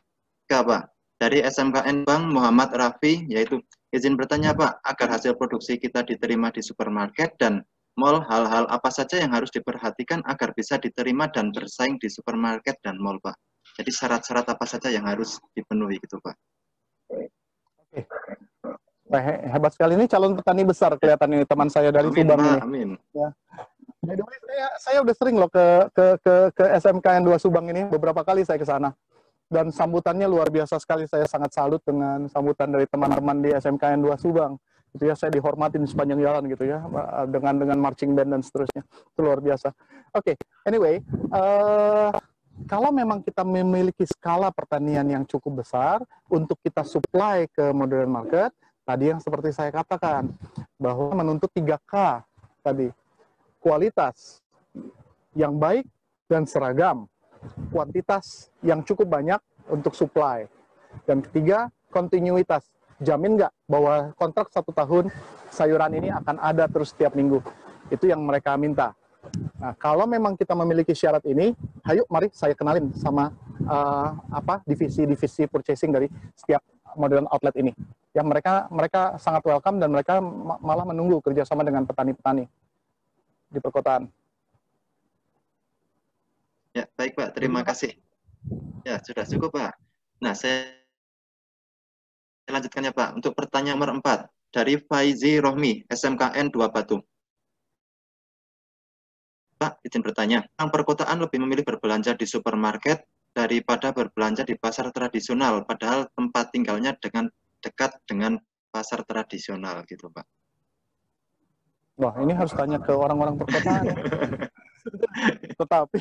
Pak, dari SMKN Bank Muhammad Rafi, yaitu izin bertanya Pak, agar hasil produksi kita diterima di supermarket dan mall, hal-hal apa saja yang harus diperhatikan agar bisa diterima dan bersaing di supermarket dan mall Pak? Jadi syarat-syarat apa saja yang harus dipenuhi gitu Pak? Oke. Hebat sekali, ini calon petani besar kelihatan ini teman saya dari Subang Pak, ini. Amin. Ya. By the way, saya udah sering loh ke SMKN 2 Subang ini, beberapa kali saya ke sana. Dan sambutannya luar biasa sekali, saya sangat salut dengan sambutan dari teman-teman di SMKN 2 Subang. Gitu ya, saya dihormatin sepanjang jalan gitu ya, dengan marching band dan seterusnya. Itu luar biasa. Oke, anyway, kalau memang kita memiliki skala pertanian yang cukup besar untuk kita supply ke modern market, tadi yang seperti saya katakan, bahwa menuntut 3K tadi, kualitas yang baik dan seragam, kuantitas yang cukup banyak untuk supply, dan ketiga, kontinuitas. Jamin nggak bahwa kontrak 1 tahun sayuran ini akan ada terus setiap minggu. Itu yang mereka minta. Nah, kalau memang kita memiliki syarat ini, ayo mari saya kenalin sama divisi-divisi purchasing dari setiap modern outlet ini. Ya, mereka sangat welcome dan mereka malah menunggu kerjasama dengan petani-petani di perkotaan. Ya, baik Pak, terima kasih. Ya, sudah cukup Pak. Nah, saya lanjutkan ya Pak. Untuk pertanyaan nomor 4, dari Faizi Rohmi, SMKN 2 Batu. Pak, izin bertanya, orang perkotaan lebih memilih berbelanja di supermarket daripada berbelanja di pasar tradisional, padahal tempat tinggalnya dekat dengan pasar tradisional gitu Pak. Wah, ini harus tanya ke orang-orang perkotaan. Tetapi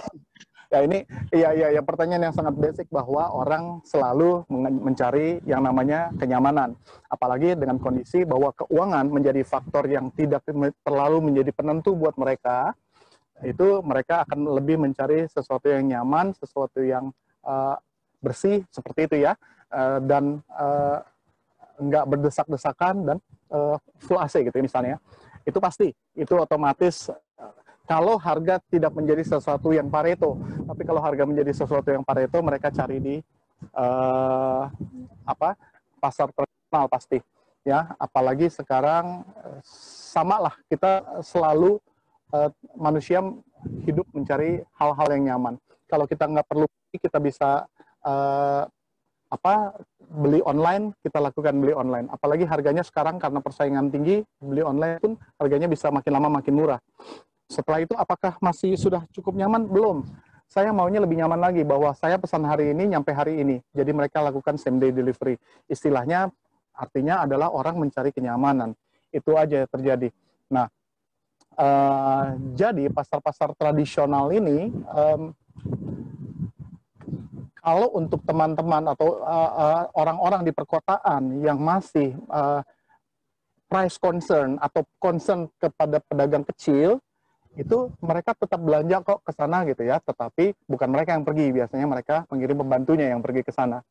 ya ini ya pertanyaan yang sangat basic, bahwa orang selalu mencari yang namanya kenyamanan, apalagi dengan kondisi bahwa keuangan menjadi faktor yang tidak terlalu menjadi penentu buat mereka. Itu mereka akan lebih mencari sesuatu yang nyaman, sesuatu yang bersih seperti itu ya, dan nggak berdesak-desakan dan full AC gitu misalnya. Itu pasti, itu otomatis. Kalau harga tidak menjadi sesuatu yang Pareto, tapi kalau harga menjadi sesuatu yang Pareto, mereka cari di pasar tradisional pasti, ya. Apalagi sekarang samalah kita selalu manusia hidup mencari hal-hal yang nyaman. kalau kita nggak perlu, kita bisa beli online, kita lakukan beli online. Apalagi harganya sekarang karena persaingan tinggi, beli online pun harganya bisa makin lama makin murah. Setelah itu apakah masih sudah cukup nyaman? Belum. Saya maunya lebih nyaman lagi, bahwa saya pesan hari ini nyampe hari ini. Jadi mereka lakukan same day delivery. Istilahnya artinya adalah orang mencari kenyamanan. Itu aja yang terjadi. Nah, jadi pasar-pasar tradisional ini, kalau untuk teman-teman atau orang-orang di perkotaan yang masih price concern atau concern kepada pedagang kecil, itu mereka tetap belanja kok ke sana gitu ya, tetapi bukan mereka yang pergi, biasanya mereka mengirim pembantunya yang pergi ke sana.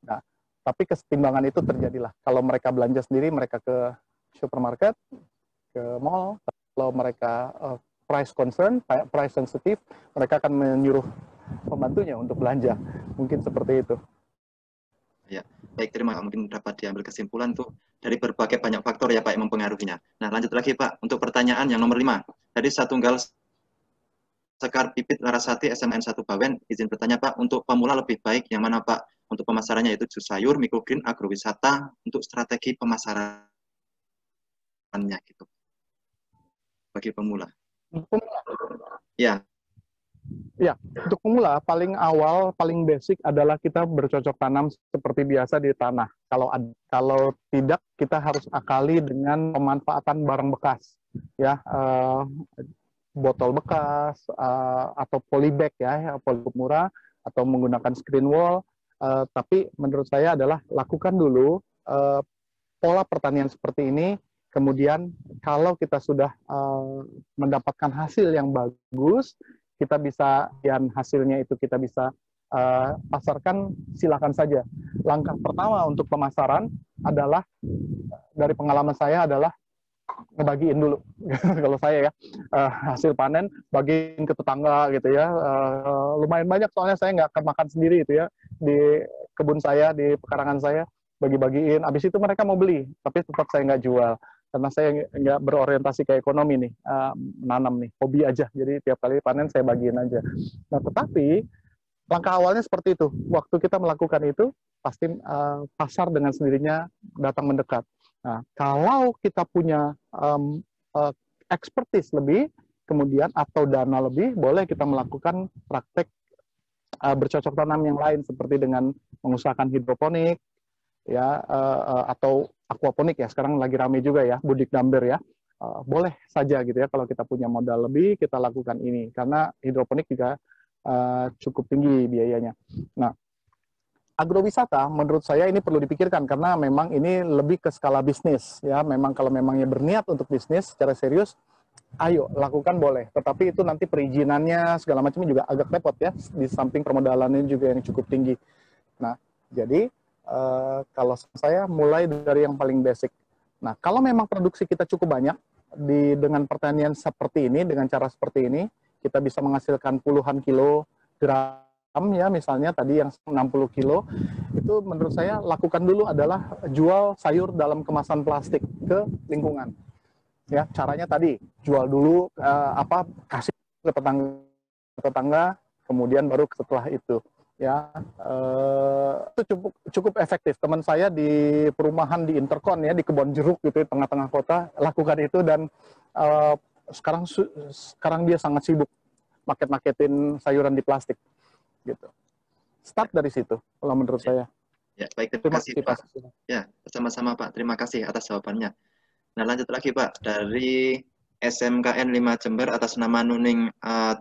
Nah, tapi kesetimbangan itu terjadilah. Kalau mereka belanja sendiri, mereka ke supermarket, ke mall. Kalau mereka price concern, price sensitive, mereka akan menyuruh pembantunya untuk belanja. Mungkin seperti itu. Ya, baik, terima kasih. Mungkin dapat diambil kesimpulan tuh dari berbagai banyak faktor ya Pak yang mempengaruhinya. Nah, lanjut lagi Pak, untuk pertanyaan yang nomor 5. Dari Satunggal Sekar Pipit Larasati SMN 1 Bawen, izin bertanya Pak, untuk pemula lebih baik yang mana Pak? Untuk pemasarannya yaitu jus sayur, mikrogreen, agrowisata, untuk strategi pemasarannya gitu. Bagi pemula. Ya. Ya, untuk pemula paling awal, paling basic adalah kita bercocok tanam seperti biasa di tanah. Kalau tidak, kita harus akali dengan pemanfaatan barang bekas, ya, botol bekas atau polybag ya, polybag murah, atau menggunakan screen wall. Tapi menurut saya adalah lakukan dulu pola pertanian seperti ini. Kemudian kalau kita sudah mendapatkan hasil yang bagus, kita bisa, dan hasilnya itu kita bisa pasarkan, silakan saja. Langkah pertama untuk pemasaran adalah, dari pengalaman saya adalah ngebagiin dulu. Kalau saya ya, hasil panen bagiin ke tetangga gitu ya. Lumayan banyak, soalnya saya nggak akan makan sendiri itu ya. Di kebun saya, di pekarangan saya, bagi-bagiin. Habis itu mereka mau beli, tapi tetap saya nggak jual. Karena saya nggak berorientasi ke ekonomi nih, menanam nih, hobi aja. Jadi tiap kali panen saya bagiin aja. Nah, tetapi langkah awalnya seperti itu. Waktu kita melakukan itu, pasti pasar dengan sendirinya datang mendekat. Nah, kalau kita punya expertise lebih, kemudian atau dana lebih, boleh kita melakukan praktek bercocok tanam yang lain, seperti dengan mengusahakan hidroponik, ya, atau aquaponik ya, sekarang lagi rame juga ya, budik damber ya. Boleh saja gitu ya, kalau kita punya modal lebih, kita lakukan ini. Karena hidroponik juga cukup tinggi biayanya. Nah, agrowisata menurut saya ini perlu dipikirkan, karena memang ini lebih ke skala bisnis ya. Memang kalau memangnya berniat untuk bisnis secara serius, ayo lakukan boleh. Tetapi itu nanti perizinannya segala macamnya juga agak repot ya, di samping permodalannya juga yang cukup tinggi. Nah, jadi kalau saya mulai dari yang paling basic. Nah, kalau memang produksi kita cukup banyak dengan pertanian seperti ini, dengan cara seperti ini, kita bisa menghasilkan puluhan kilogram ya, misalnya tadi yang 60 kilo, itu menurut saya lakukan dulu adalah jual sayur dalam kemasan plastik ke lingkungan. Ya, caranya tadi jual dulu, kasih ke tetangga, kemudian baru setelah itu. Ya, itu cukup efektif. Teman saya di perumahan di Intercon ya, di Kebon Jeruk gitu, tengah-tengah kota, lakukan itu, dan sekarang dia sangat sibuk marketin sayuran di plastik gitu. Start dari situ kalau menurut saya. Ya, baik, terima kasih Pak. Ya, sama-sama Pak. Terima kasih atas jawabannya. Nah, lanjut lagi Pak, dari SMKN 5 Jember atas nama Nuning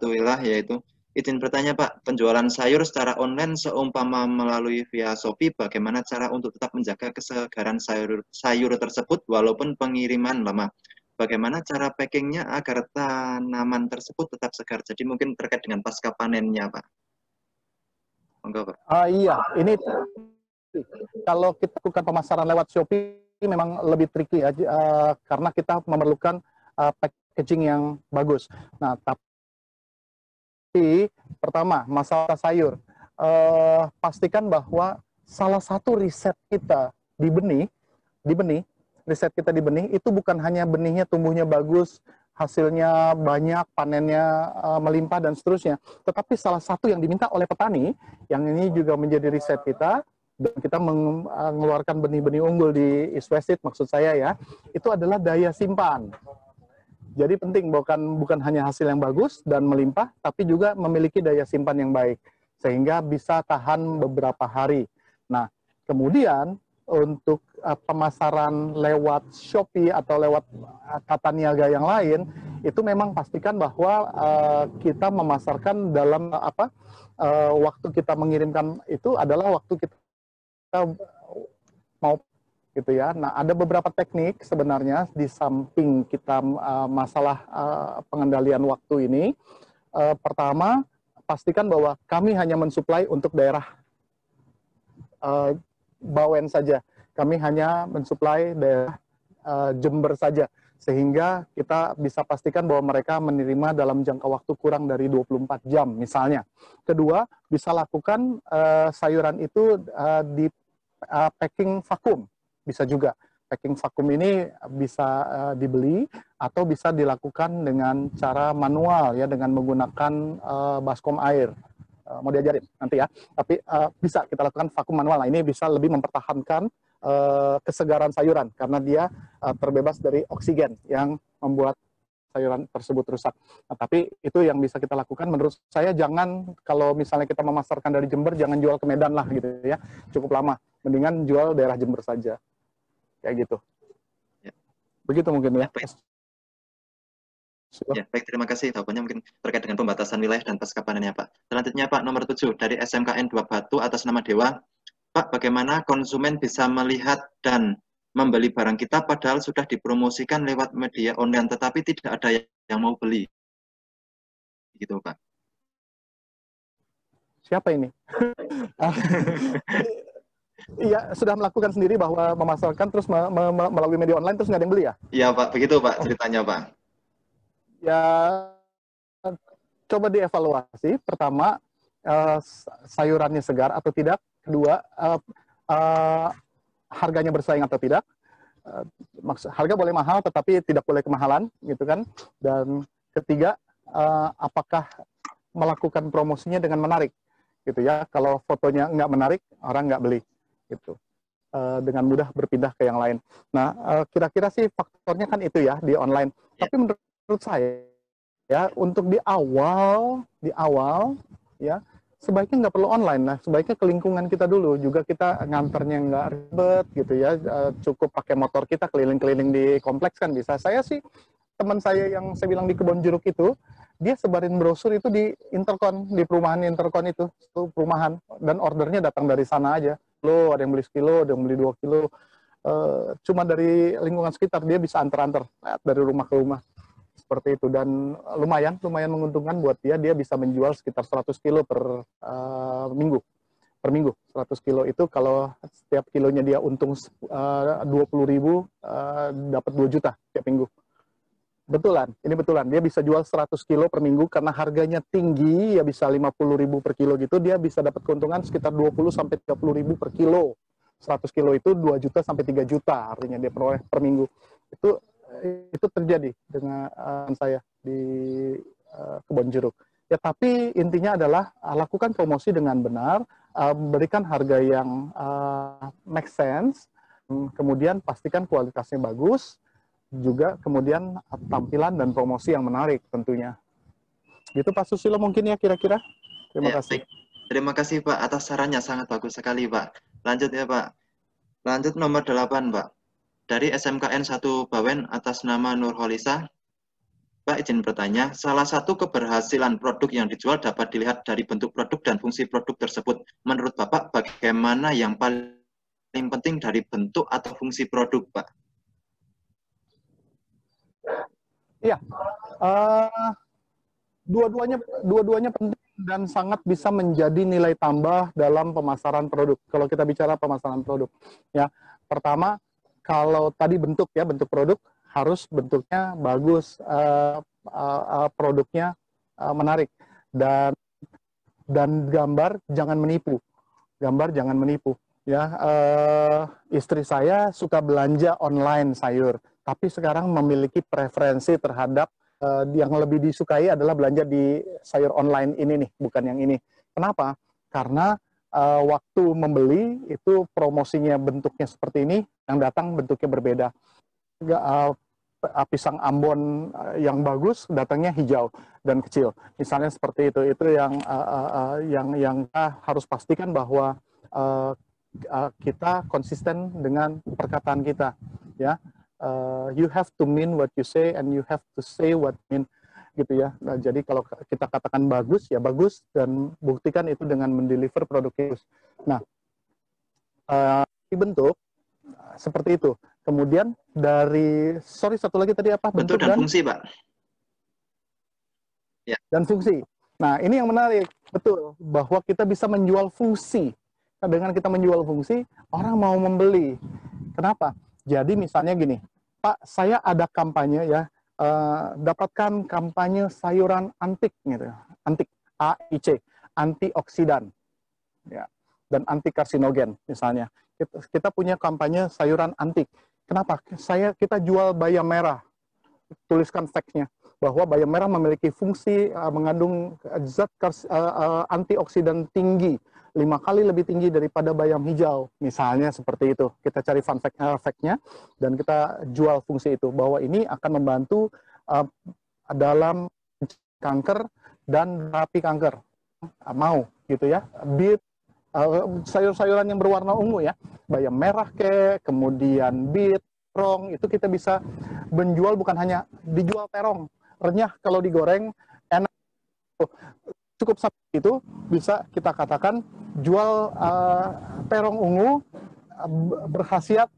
Tuilah, yaitu izin bertanya Pak, penjualan sayur secara online seumpama melalui via Shopee, bagaimana cara untuk tetap menjaga kesegaran sayur tersebut walaupun pengiriman lama? Bagaimana cara packingnya agar tanaman tersebut tetap segar? Jadi mungkin terkait dengan pasca panennya Pak. Enggak Pak? Iya, ini kalau kita lakukan pemasaran lewat Shopee memang lebih tricky ya, karena kita memerlukan packaging yang bagus. Nah, tapi pertama, masalah sayur. Pastikan bahwa salah satu riset kita di benih, riset kita di benih, itu bukan hanya benihnya tumbuhnya bagus, hasilnya banyak, panennya melimpah dan seterusnya. Tetapi salah satu yang diminta oleh petani, yang ini juga menjadi riset kita, dan kita mengeluarkan benih-benih unggul di East West Seed, maksud saya ya, itu adalah daya simpan. Jadi penting bukan hanya hasil yang bagus dan melimpah, tapi juga memiliki daya simpan yang baik, sehingga bisa tahan beberapa hari. Nah, kemudian untuk pemasaran lewat Shopee atau lewat tata niaga yang lain, itu memang pastikan bahwa kita memasarkan dalam waktu kita mengirimkan itu adalah waktu kita mau gitu ya. Nah, ada beberapa teknik sebenarnya di samping kita masalah pengendalian waktu ini. Pertama, pastikan bahwa kami hanya mensuplai untuk daerah Bawen saja. Kami hanya mensuplai daerah Jember saja, sehingga kita bisa pastikan bahwa mereka menerima dalam jangka waktu kurang dari 24 jam misalnya. Kedua, bisa lakukan sayuran itu di packing vakum. Bisa juga. Packing vakum ini bisa dibeli atau bisa dilakukan dengan cara manual ya, dengan menggunakan baskom air. Mau diajarin nanti ya. Tapi bisa kita lakukan vakum manual. Nah, ini bisa lebih mempertahankan kesegaran sayuran karena dia terbebas dari oksigen yang membuat sayuran tersebut rusak. Nah, tapi itu yang bisa kita lakukan. Menurut saya jangan, kalau misalnya kita memasarkan dari Jember, jangan jual ke Medan lah gitu ya. Cukup lama. Mendingan jual daerah Jember saja. Kayak gitu. Ya. Begitu mungkin ya. Ya, baik, terima kasih. Jawabannya mungkin terkait dengan pembatasan wilayah dan pasca panennya, Pak. Selanjutnya, Pak, nomor 7 dari SMKN 2 Batu atas nama Dewa. Pak, bagaimana konsumen bisa melihat dan membeli barang kita padahal sudah dipromosikan lewat media online, tetapi tidak ada yang mau beli? Gitu, Pak. Siapa ini? Iya, sudah melakukan sendiri bahwa memasarkan terus melalui media online terus nggak ada yang beli ya? Iya, Pak. Begitu, Pak, ceritanya, Pak. Ya, coba dievaluasi. Pertama, sayurannya segar atau tidak. Kedua, harganya bersaing atau tidak. Harga boleh mahal, tetapi tidak boleh kemahalan, gitu kan. Dan ketiga, apakah melakukan promosinya dengan menarik, gitu ya. Kalau fotonya nggak menarik, orang nggak beli. Gitu. Dengan mudah berpindah ke yang lain. Nah, kira-kira sih faktornya kan itu ya di online. Tapi menurut saya ya untuk di awal ya sebaiknya nggak perlu online. Nah, sebaiknya ke lingkungan kita dulu juga, kita nganternya nggak ribet gitu ya. Cukup pakai motor kita keliling-keliling di kompleks kan bisa. Saya sih teman saya yang saya bilang di Kebon Jeruk itu, dia sebarin brosur itu di Intercon, di perumahan Intercon itu perumahan, dan ordernya datang dari sana aja. Lo ada yang beli sekilo, ada yang beli 2 kilo. Cuma dari lingkungan sekitar dia bisa antar-antar dari rumah ke rumah seperti itu, dan lumayan menguntungkan buat dia. Dia bisa menjual sekitar 100 kilo per minggu. 100 kilo itu kalau setiap kilonya dia untung 20.000, dapat 2 juta tiap minggu. Ini betulan. Dia bisa jual 100 kilo per minggu karena harganya tinggi, ya bisa 50.000 per kilo gitu. Dia bisa dapat keuntungan sekitar 20-30.000 per kilo. 100 kilo itu 2 juta sampai 3 juta artinya dia peroleh per minggu. Itu terjadi dengan saya di Kebon Jeruk. Ya, tapi intinya adalah lakukan promosi dengan benar, berikan harga yang make sense, kemudian pastikan kualitasnya bagus, juga kemudian tampilan dan promosi yang menarik tentunya. Gitu Pak Susilo mungkin ya kira-kira. Terima kasih. Baik. Terima kasih Pak atas sarannya, sangat bagus sekali Pak. Lanjut ya Pak. Lanjut nomor 8 Pak. Dari SMKN 1 Bawen atas nama Nurholisa. Pak izin bertanya, salah satu keberhasilan produk yang dijual dapat dilihat dari bentuk produk dan fungsi produk tersebut. Menurut Bapak, bagaimana yang paling penting dari bentuk atau fungsi produk Pak? Iya, dua-duanya penting dan sangat bisa menjadi nilai tambah dalam pemasaran produk. Kalau kita bicara pemasaran produk, ya pertama kalau tadi bentuk produk harus bentuknya bagus, produknya menarik, dan gambar jangan menipu. Ya, istri saya suka belanja online sayur, tapi sekarang memiliki preferensi terhadap yang lebih disukai adalah belanja di sayur online ini nih, bukan yang ini. Kenapa? Karena waktu membeli itu promosinya bentuknya seperti ini, yang datang bentuknya berbeda. Pisang Ambon yang bagus datangnya hijau dan kecil, misalnya seperti itu. Itu yang kita harus pastikan bahwa kita konsisten dengan perkataan kita, ya. You have to mean what you say and you have to say what you mean, gitu ya. Nah, jadi kalau kita katakan bagus ya bagus, dan buktikan itu dengan mendeliver produk itu. Nah, dibentuk seperti itu. Kemudian dari, satu lagi tadi apa? Bentuk dan fungsi, Pak. Ya. Dan fungsi. Nah, ini yang menarik, betul, bahwa kita bisa menjual fungsi. Nah, dengan kita menjual fungsi, orang mau membeli. Kenapa? Jadi misalnya gini, Pak, saya ada kampanye ya, dapatkan kampanye sayuran antik, gitu, antik, AIC, antioksidan, ya, dan anti karsinogen misalnya. Kita punya kampanye sayuran antik. Kenapa? Kita jual bayam merah. Tuliskan fact-nya bahwa bayam merah memiliki fungsi mengandung zat antioksidan tinggi, 5 kali lebih tinggi daripada bayam hijau. Misalnya seperti itu. Kita cari fun fact-nya dan kita jual fungsi itu, bahwa ini akan membantu dalam kanker dan terapi kanker. Mau gitu ya. Beet, sayur-sayuran yang berwarna ungu ya, bayam merah kemudian beet, terong, itu kita bisa menjual, bukan hanya dijual terong, renyah kalau digoreng enak, cukup sampai itu bisa kita katakan jual terong ungu berkhasiat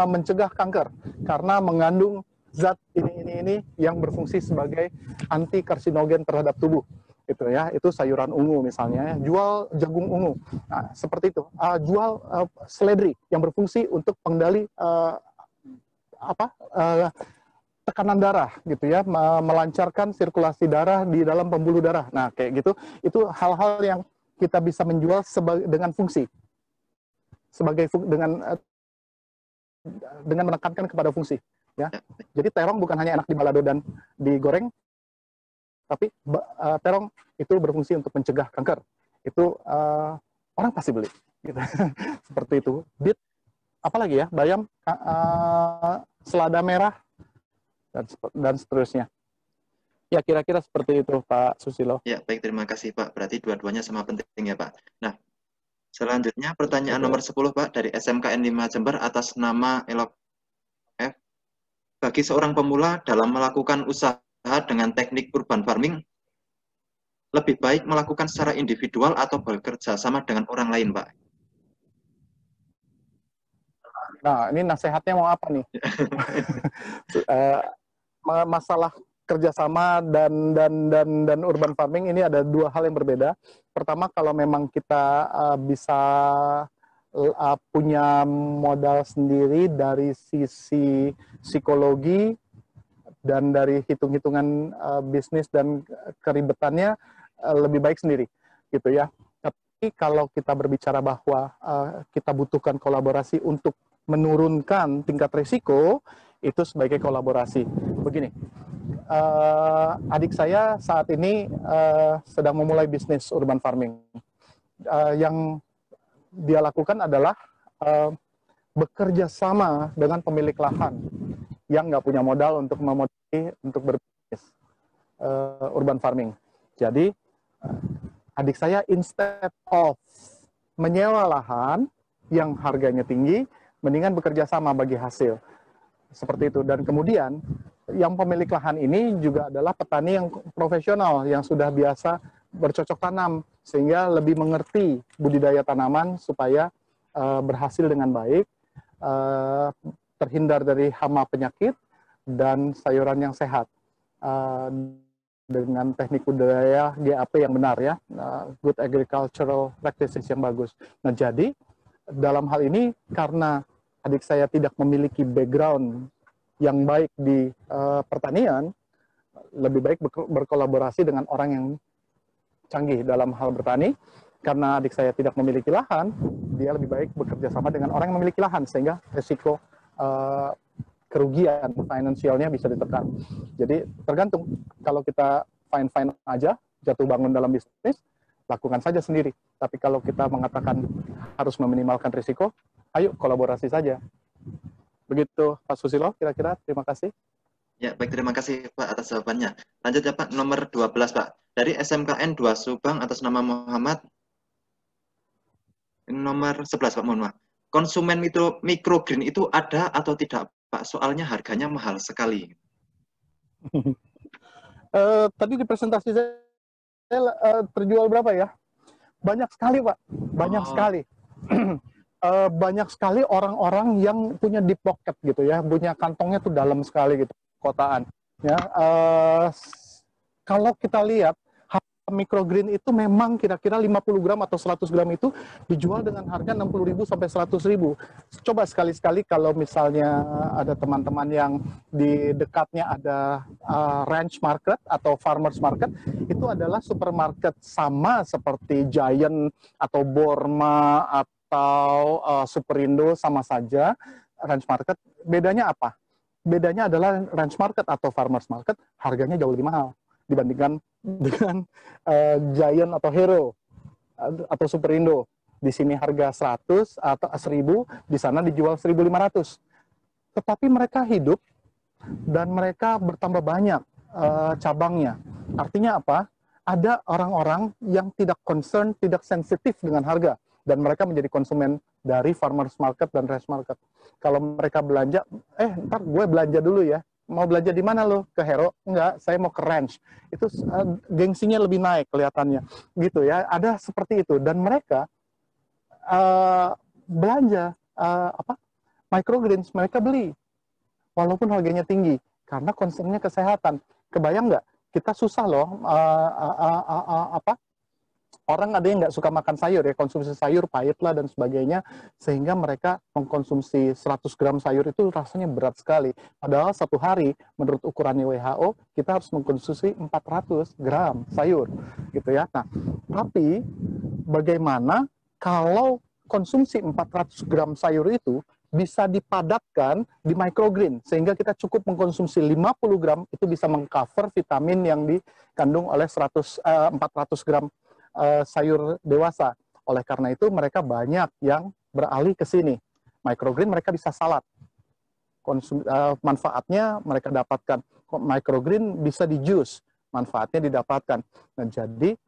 mencegah kanker karena mengandung zat ini yang berfungsi sebagai anti karsinogen terhadap tubuh. Itu ya, itu sayuran ungu misalnya, jual jagung ungu, nah, seperti itu. Jual seledri yang berfungsi untuk pengendali tekanan darah, gitu ya, melancarkan sirkulasi darah di dalam pembuluh darah. Nah, kayak gitu, itu hal-hal yang kita bisa menjual dengan fungsi, dengan menekankan kepada fungsi. Ya, jadi terong bukan hanya enak di balado dan digoreng, tapi terong itu berfungsi untuk mencegah kanker. Itu orang pasti beli. Gitu. Seperti itu. Beet, apalagi ya, bayam, selada merah, dan seterusnya. Ya, kira-kira seperti itu, Pak Susilo. Ya, baik, terima kasih, Pak. Berarti dua-duanya sama penting ya, Pak. Nah, selanjutnya pertanyaan nomor 10, Pak, dari SMKN 5 Jember atas nama Elok F. Bagi seorang pemula dalam melakukan usaha dengan teknik urban farming, lebih baik melakukan secara individual atau bekerja sama dengan orang lain, Pak? Nah, ini nasihatnya mau apa nih? Masalah kerjasama dan urban farming ini ada dua hal yang berbeda. Pertama, kalau memang kita bisa punya modal sendiri dari sisi psikologi dan dari hitung-hitungan bisnis dan keribetannya, lebih baik sendiri, gitu ya. Tapi kalau kita berbicara bahwa kita butuhkan kolaborasi untuk menurunkan tingkat risiko, itu sebagai kolaborasi. Begini, adik saya saat ini sedang memulai bisnis urban farming. Yang dia lakukan adalah bekerja sama dengan pemilik lahan yang nggak punya modal untuk memodali untuk berbisnis urban farming. Jadi adik saya instead of menyewa lahan yang harganya tinggi, mendingan bekerja sama bagi hasil. Seperti itu. Dan kemudian yang pemilik lahan ini juga adalah petani yang profesional yang sudah biasa bercocok tanam sehingga lebih mengerti budidaya tanaman supaya berhasil dengan baik, terhindar dari hama penyakit dan sayuran yang sehat dengan teknik budidaya GAP yang benar ya, good agricultural practices yang bagus. Nah, jadi dalam hal ini karena adik saya tidak memiliki background yang baik di pertanian, lebih baik berkolaborasi dengan orang yang canggih dalam hal bertani. Karena adik saya tidak memiliki lahan, dia lebih baik bekerja sama dengan orang yang memiliki lahan, sehingga risiko kerugian finansialnya bisa ditekan. Jadi tergantung, kalau kita fine-fine aja, jatuh bangun dalam bisnis, lakukan saja sendiri. Tapi kalau kita mengatakan harus meminimalkan risiko, ayo kolaborasi saja. Begitu Pak Susilo, kira-kira. Terima kasih. Ya, baik, terima kasih Pak atas jawabannya. Lanjut ya Pak, nomor 12 Pak. Dari SMKN 2 Subang atas nama Muhammad. Nomor 11 Pak, mohon maaf. Konsumen itu microgreen itu ada atau tidak Pak? Soalnya harganya mahal sekali. Tadi di presentasi saya terjual berapa ya? Banyak sekali Pak, banyak sekali. Banyak sekali orang-orang yang punya deep pocket gitu ya, punya kantongnya tuh dalam sekali gitu, kotaan. Ya, kalau kita lihat microgreen itu memang kira-kira 50 gram atau 100 gram itu dijual dengan harga 60.000 sampai 100.000. Coba sekali-sekali kalau misalnya ada teman-teman yang di dekatnya ada ranch market atau farmers market, itu adalah supermarket sama seperti Giant atau Borma atau Superindo, sama saja ranch market. Bedanya apa? Bedanya adalah ranch market atau farmers market harganya jauh lebih mahal dibandingkan dengan Giant atau Hero atau Superindo. Di sini harga 100 atau 1000, di sana dijual 1.500. Tetapi mereka hidup dan mereka bertambah banyak cabangnya. Artinya apa? Ada orang-orang yang tidak concern, tidak sensitif dengan harga, dan mereka menjadi konsumen dari farmers market dan ranch market. Kalau mereka belanja, ntar gue belanja dulu ya. Mau belanja di mana lo? Ke Hero? Enggak, saya mau ke ranch. Itu gengsinya lebih naik kelihatannya. Gitu ya, ada seperti itu. Dan mereka belanja microgreens, mereka beli. Walaupun harganya tinggi. Karena concernnya kesehatan. Kebayang nggak? Kita susah loh, orang ada yang nggak suka makan sayur ya, konsumsi sayur pahit lah dan sebagainya, sehingga mereka mengkonsumsi 100 gram sayur itu rasanya berat sekali. Padahal satu hari menurut ukurannya WHO kita harus mengkonsumsi 400 gram sayur, gitu ya. Nah, tapi bagaimana kalau konsumsi 400 gram sayur itu bisa dipadatkan di microgreen, sehingga kita cukup mengkonsumsi 50 gram itu bisa mengcover vitamin yang dikandung oleh 400 gram sayur dewasa. Oleh karena itu mereka banyak yang beralih ke sini. Microgreen mereka bisa salad. Manfaatnya mereka dapatkan. Microgreen bisa di jus, manfaatnya didapatkan. Nah, jadi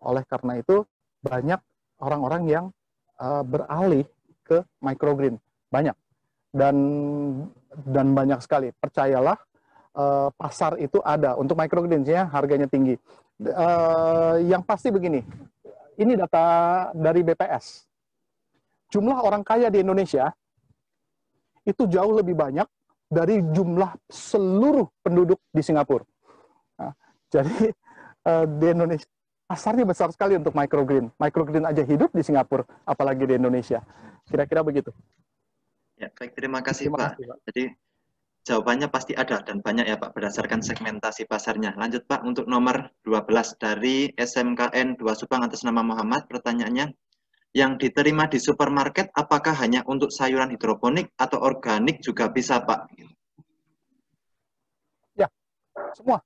oleh karena itu banyak orang-orang yang beralih ke microgreen. Banyak. Dan banyak sekali. Percayalah, pasar itu ada untuk microgreen ya, harganya tinggi. Yang pasti begini, ini data dari BPS. Jumlah orang kaya di Indonesia itu jauh lebih banyak dari jumlah seluruh penduduk di Singapura. Nah, jadi di Indonesia pasarnya besar sekali untuk microgreen. Microgreen aja hidup di Singapura, apalagi di Indonesia. Kira-kira begitu. Ya, baik, terima kasih Pak. Jadi jawabannya pasti ada dan banyak ya Pak, berdasarkan segmentasi pasarnya. Lanjut Pak, untuk nomor 12 dari SMKN 2 Subang atas nama Muhammad, pertanyaannya, yang diterima di supermarket apakah hanya untuk sayuran hidroponik atau organik juga bisa Pak? Ya, semua.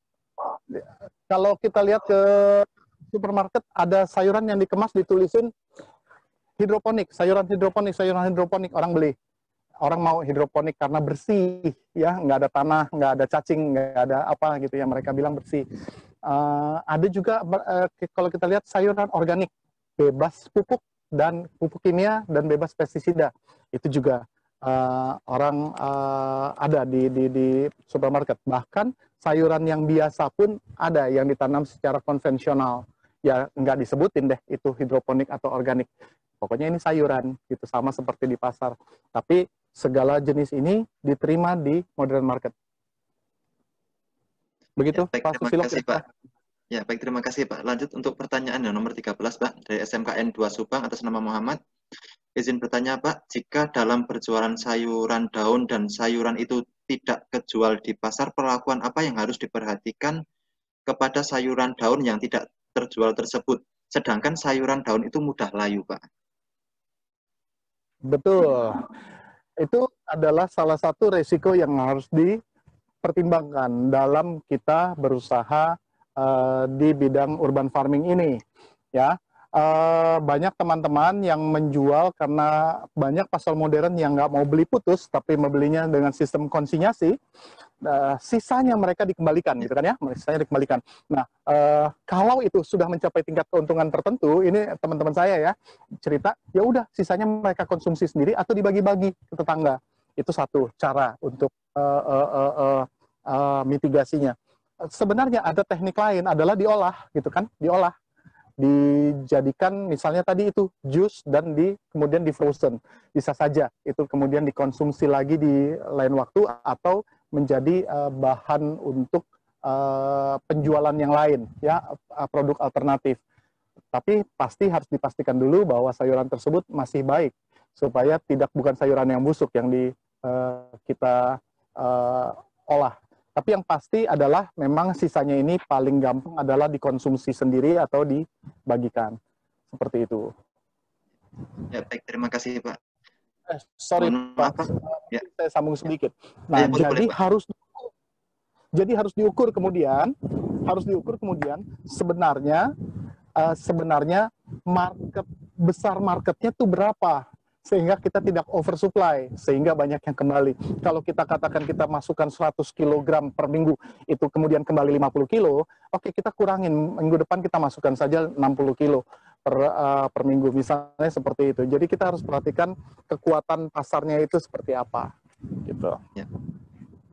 Kalau kita lihat ke supermarket, ada sayuran yang dikemas ditulisin hidroponik, sayuran hidroponik, orang beli. Orang mau hidroponik karena bersih, ya, nggak ada tanah, nggak ada cacing, nggak ada apa gitu ya, mereka bilang bersih. Ada juga kalau kita lihat sayuran organik, bebas pupuk dan pupuk kimia dan bebas pestisida, itu juga orang ada di supermarket. Bahkan sayuran yang biasa pun ada yang ditanam secara konvensional, ya nggak disebutin deh itu hidroponik atau organik. Pokoknya ini sayuran, gitu, sama seperti di pasar. Tapi segala jenis ini diterima di modern market. Begitu, ya, baik, Pak terima Susilo. kasih, Pak. Ya, baik, terima kasih, Pak. Lanjut untuk pertanyaan yang nomor 13, Pak, dari SMKN 2 Subang atas nama Muhammad. Izin bertanya, Pak, jika dalam berjualan sayuran daun dan sayuran itu tidak kejual di pasar, perlakuan apa yang harus diperhatikan kepada sayuran daun yang tidak terjual tersebut? Sedangkan sayuran daun itu mudah layu, Pak. Betul. itu adalah salah satu resiko yang harus dipertimbangkan dalam kita berusaha di bidang urban farming ini. Ya, banyak teman-teman yang menjual karena banyak pasar modern yang nggak mau beli putus, tapi membelinya dengan sistem konsinyasi. Sisanya mereka dikembalikan, gitu kan ya, sisanya dikembalikan. Nah, kalau itu sudah mencapai tingkat keuntungan tertentu, ini teman-teman saya ya cerita, ya udah sisanya mereka konsumsi sendiri atau dibagi-bagi ke tetangga. Itu satu cara untuk mitigasinya. Sebenarnya ada teknik lain, adalah diolah, gitu kan, diolah, dijadikan misalnya tadi itu jus dan kemudian di frozen, bisa saja itu kemudian dikonsumsi lagi di lain waktu atau menjadi bahan untuk penjualan yang lain, ya, produk alternatif. Tapi pasti harus dipastikan dulu bahwa sayuran tersebut masih baik, supaya bukan sayuran yang busuk yang kita olah. Tapi yang pasti adalah memang sisanya ini paling gampang adalah dikonsumsi sendiri atau dibagikan. Seperti itu. Ya, baik, terima kasih Pak. Sorry Pak, ya. Saya sambung sedikit. Nah, ya, boleh, harus diukur kemudian sebenarnya marketnya tuh berapa, sehingga kita tidak oversupply, sehingga banyak yang kembali. Kalau kita katakan kita masukkan 100 kg per minggu, itu kemudian kembali 50 kilo, oke, kita kurangin, minggu depan kita masukkan saja 60 kilo per minggu, misalnya seperti itu. Jadi kita harus perhatikan kekuatan pasarnya itu seperti apa. Gitu.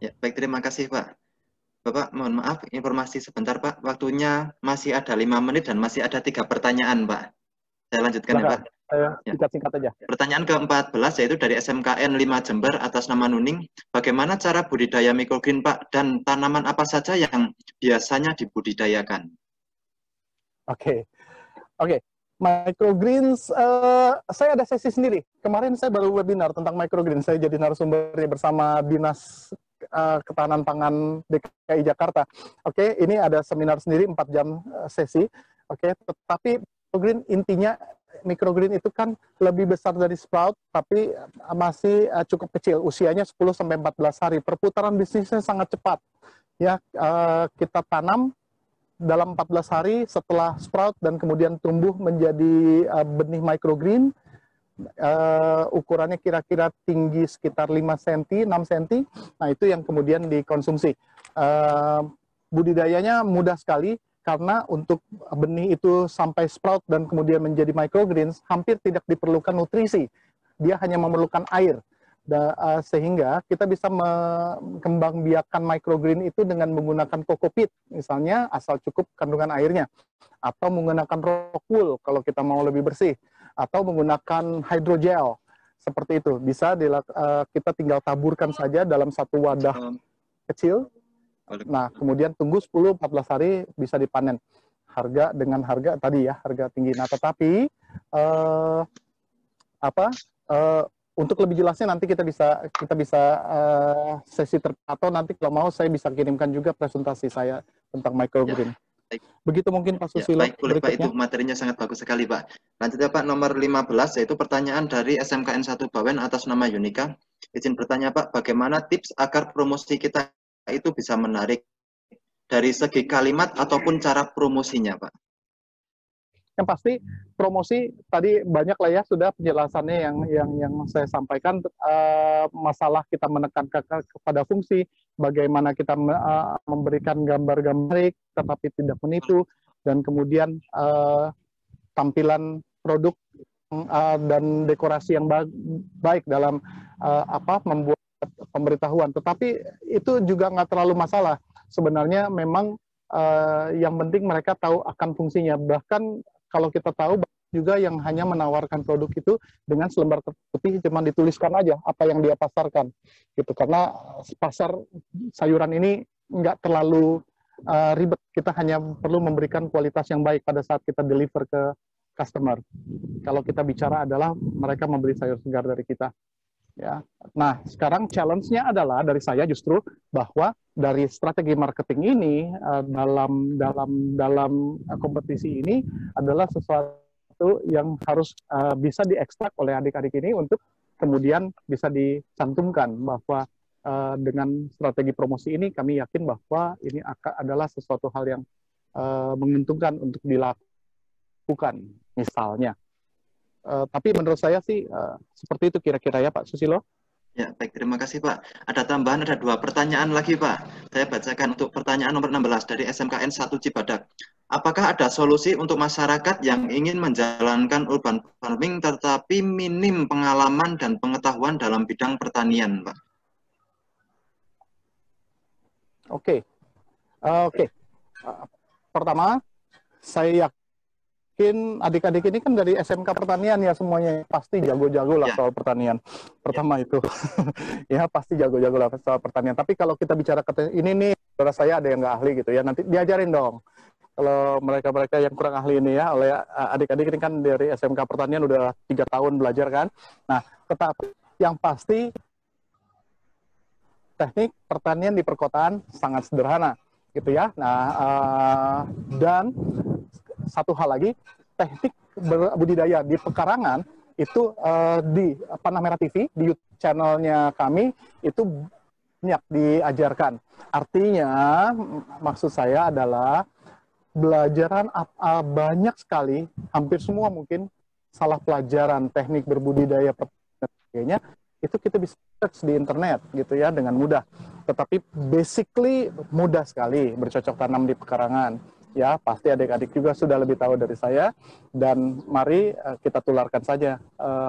Ya, baik, terima kasih Pak. Bapak, mohon maaf, informasi sebentar Pak, waktunya masih ada 5 menit dan masih ada 3 pertanyaan Pak. Saya lanjutkan ya Pak. Singkat aja. Pertanyaan ke-14 yaitu dari SMKN 5 Jember atas nama Nuning. Bagaimana cara budidaya microgreen Pak, dan tanaman apa saja yang biasanya dibudidayakan? Oke. Microgreens, saya ada sesi sendiri. Kemarin saya baru webinar tentang microgreen. Saya jadi narasumbernya bersama Dinas Ketahanan Pangan DKI Jakarta. Oke, ini ada seminar sendiri 4 jam sesi. Oke, tetapi microgreen itu kan lebih besar dari sprout, tapi masih cukup kecil. Usianya 10-14 hari. Perputaran bisnisnya sangat cepat. Ya, kita tanam dalam 14 hari setelah sprout dan kemudian tumbuh menjadi benih microgreen. Ukurannya kira-kira tinggi sekitar 5 cm, 6 cm. Nah, itu yang kemudian dikonsumsi. Budidayanya mudah sekali, karena untuk benih itu sampai sprout dan kemudian menjadi microgreens, hampir tidak diperlukan nutrisi. Dia hanya memerlukan air. Sehingga kita bisa mengembangbiakkan microgreen itu dengan menggunakan kokopit, misalnya, asal cukup kandungan airnya. Atau menggunakan rock wool kalau kita mau lebih bersih. Atau menggunakan hydrogel, seperti itu. Bisa kita tinggal taburkan saja dalam satu wadah kecil. Nah, kemudian tunggu 10-14 hari bisa dipanen. Harga tadi ya, harga tinggi. Nah, tetapi untuk lebih jelasnya nanti kita bisa sesi atau nanti kalau mau saya bisa kirimkan juga presentasi saya tentang microgreen. Baik. Begitu mungkin Pak Susilo. Baik, boleh Pak, itu materinya sangat bagus sekali Pak. Lanjutnya Pak, nomor 15 yaitu pertanyaan dari SMKN 1 Bawen atas nama Yunika. Izin bertanya Pak, bagaimana tips agar promosi kita itu bisa menarik dari segi kalimat ataupun cara promosinya Pak? Yang pasti promosi tadi banyak lah ya, sudah penjelasannya yang saya sampaikan. Masalah kita menekankan kepada fungsi, bagaimana kita memberikan gambar-gambar tetapi tidak menipu, dan kemudian tampilan produk dan dekorasi yang baik dalam membuat pemberitahuan. Tetapi itu juga nggak terlalu masalah. Sebenarnya memang yang penting mereka tahu akan fungsinya. Bahkan kalau kita tahu juga yang hanya menawarkan produk itu dengan selembar putih, cuma dituliskan aja apa yang dia pasarkan, gitu. Karena pasar sayuran ini nggak terlalu ribet. Kita hanya perlu memberikan kualitas yang baik pada saat kita deliver ke customer. Kalau kita bicara adalah mereka membeli sayur segar dari kita. Ya. Nah, sekarang challenge-nya adalah dari saya justru bahwa dari strategi marketing ini dalam kompetisi ini adalah sesuatu yang harus bisa diekstrak oleh adik-adik ini untuk kemudian bisa dicantumkan bahwa dengan strategi promosi ini kami yakin bahwa ini adalah sesuatu hal yang menguntungkan untuk dilakukan misalnya. Tapi menurut saya sih seperti itu kira-kira ya Pak Susilo. Ya, baik, terima kasih Pak. Ada tambahan, ada 2 pertanyaan lagi Pak. Saya bacakan untuk pertanyaan nomor 16 dari SMKN 1 Cibadak. Apakah ada solusi untuk masyarakat yang ingin menjalankan urban farming tetapi minim pengalaman dan pengetahuan dalam bidang pertanian, Pak? Oke. Pertama, saya yakin adik-adik ini kan dari SMK Pertanian ya semuanya, pasti jago-jago lah soal pertanian. Pertama itu, ya pasti jago-jago lah soal pertanian. Tapi kalau kita bicara ini nih, saudara saya ada yang nggak ahli gitu ya, nanti diajarin dong. Kalau mereka-mereka yang kurang ahli ini ya, oleh adik-adik ini kan dari SMK Pertanian udah 3 tahun belajar kan. Nah, tetapi yang pasti teknik pertanian di perkotaan sangat sederhana, gitu ya. Nah, dan satu hal lagi, teknik budidaya di pekarangan itu di Panah Merah TV, di YouTube channelnya kami, itu banyak diajarkan. Artinya, maksud saya adalah belajaran banyak sekali, hampir semua mungkin salah pelajaran teknik berbudidaya dan sebagainya, itu kita bisa search di internet gitu ya dengan mudah. Tetapi basically mudah sekali bercocok tanam di pekarangan. Ya, pasti adik-adik juga sudah lebih tahu dari saya, dan mari kita tularkan saja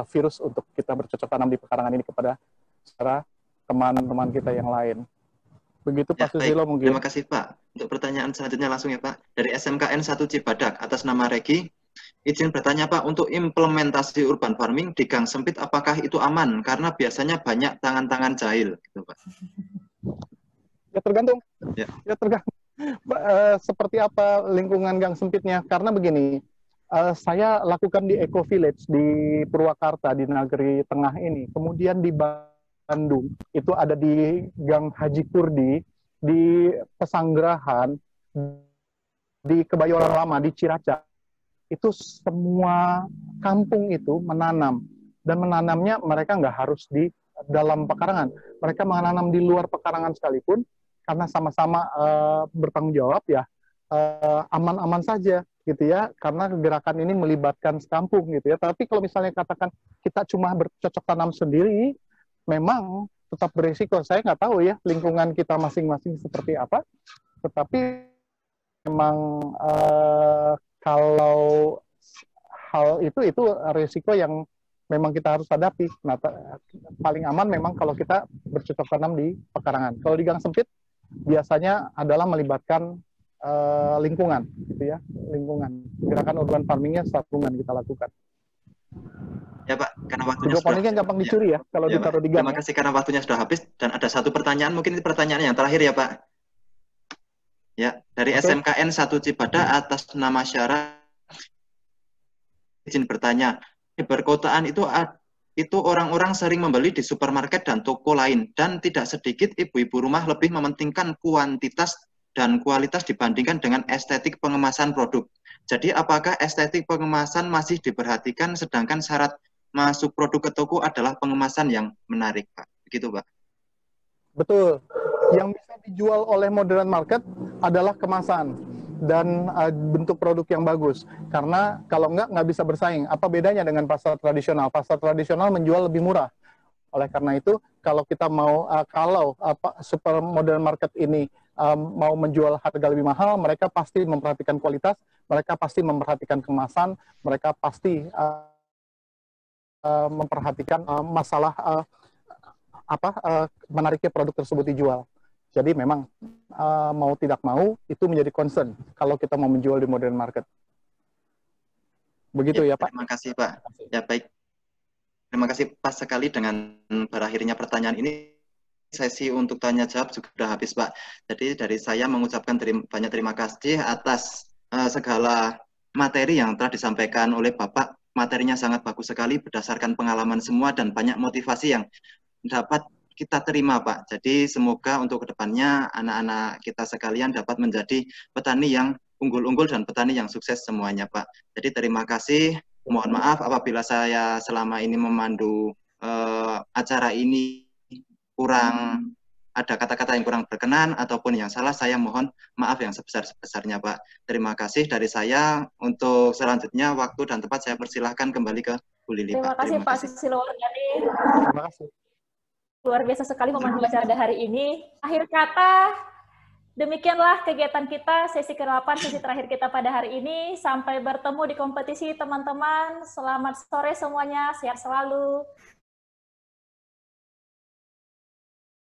virus untuk kita bercocok tanam di pekarangan ini kepada teman-teman kita yang lain. Begitu Pak Susilo mungkin. Terima kasih Pak. Untuk pertanyaan selanjutnya langsung ya Pak. Dari SMKN 1 Cibadak atas nama Regi, izin bertanya Pak, untuk implementasi urban farming di gang sempit apakah itu aman? Karena biasanya banyak tangan-tangan jahil gitu Pak. Ya tergantung. Ya tergantung. Seperti apa lingkungan gang sempitnya? Karena begini, saya lakukan di Eco Village di Purwakarta di Negeri Tengah ini. Kemudian di Bandung, itu ada di Gang Haji Kurdi, di Pesanggerahan, di Kebayoran Lama, di Ciracas. Itu semua kampung itu menanam. Dan menanamnya mereka nggak harus di dalam pekarangan. Mereka menanam di luar pekarangan sekalipun, karena sama-sama bertanggung jawab ya, aman-aman saja gitu ya, karena gerakan ini melibatkan sekampung gitu ya. Tapi kalau misalnya katakan kita cuma bercocok tanam sendiri, memang tetap berisiko. Saya nggak tahu ya lingkungan kita masing-masing seperti apa, tetapi memang kalau hal itu risiko yang memang kita harus hadapi. Nah, paling aman memang kalau kita bercocok tanam di pekarangan. Kalau di gang sempit biasanya adalah melibatkan lingkungan, gitu ya, lingkungan. Gerakan urban farmingnya satuan kita lakukan. Ya Pak, karena waktunya sudah gampang dicuri ya kalau ditaruh di gang. Terima kasih karena waktunya sudah habis, dan ada satu pertanyaan, mungkin ini pertanyaan yang terakhir ya Pak. Ya, dari SMKN 1 Cibadak atas nama Syara, izin bertanya, di perkotaan itu orang-orang sering membeli di supermarket dan toko lain, dan tidak sedikit ibu-ibu rumah lebih mementingkan kuantitas dan kualitas dibandingkan dengan estetik pengemasan produk. Jadi apakah estetik pengemasan masih diperhatikan, sedangkan syarat masuk produk ke toko adalah pengemasan yang menarik, Pak? Begitu, Pak? Betul. Yang bisa dijual oleh modern market adalah kemasan dan bentuk produk yang bagus. Karena kalau nggak bisa bersaing. Apa bedanya dengan pasar tradisional? Pasar tradisional menjual lebih murah. Oleh karena itu, kalau kita mau, super modern market ini mau menjual harga lebih mahal, mereka pasti memperhatikan kualitas, mereka pasti memperhatikan kemasan, mereka pasti memperhatikan masalah menariknya produk tersebut dijual. Jadi memang mau tidak mau itu menjadi concern kalau kita mau menjual di modern market. Begitu ya Pak. Terima kasih Pak. Ya baik. Terima kasih pas sekali dengan berakhirnya pertanyaan ini. Sesi untuk tanya jawab sudah habis Pak. Jadi dari saya mengucapkan banyak terima kasih atas segala materi yang telah disampaikan oleh Bapak. Materinya sangat bagus sekali berdasarkan pengalaman semua dan banyak motivasi yang dapat kita terima Pak. Jadi semoga untuk kedepannya anak-anak kita sekalian dapat menjadi petani yang unggul-unggul dan petani yang sukses semuanya Pak. Jadi terima kasih. Mohon maaf apabila saya selama ini memandu acara ini kurang ada kata-kata yang kurang berkenan ataupun yang salah, saya mohon maaf yang sebesar-besarnya, Pak. Terima kasih dari saya. Untuk selanjutnya waktu dan tempat saya persilahkan kembali ke Bu Lili, Terima Pak. kasih Pak Susilo Wardani. Terima kasih. Luar biasa sekali memandu acara hari ini. Akhir kata, demikianlah kegiatan kita, sesi ke-8, sesi terakhir kita pada hari ini. Sampai bertemu di kompetisi, teman-teman. Selamat sore semuanya, sehat selalu.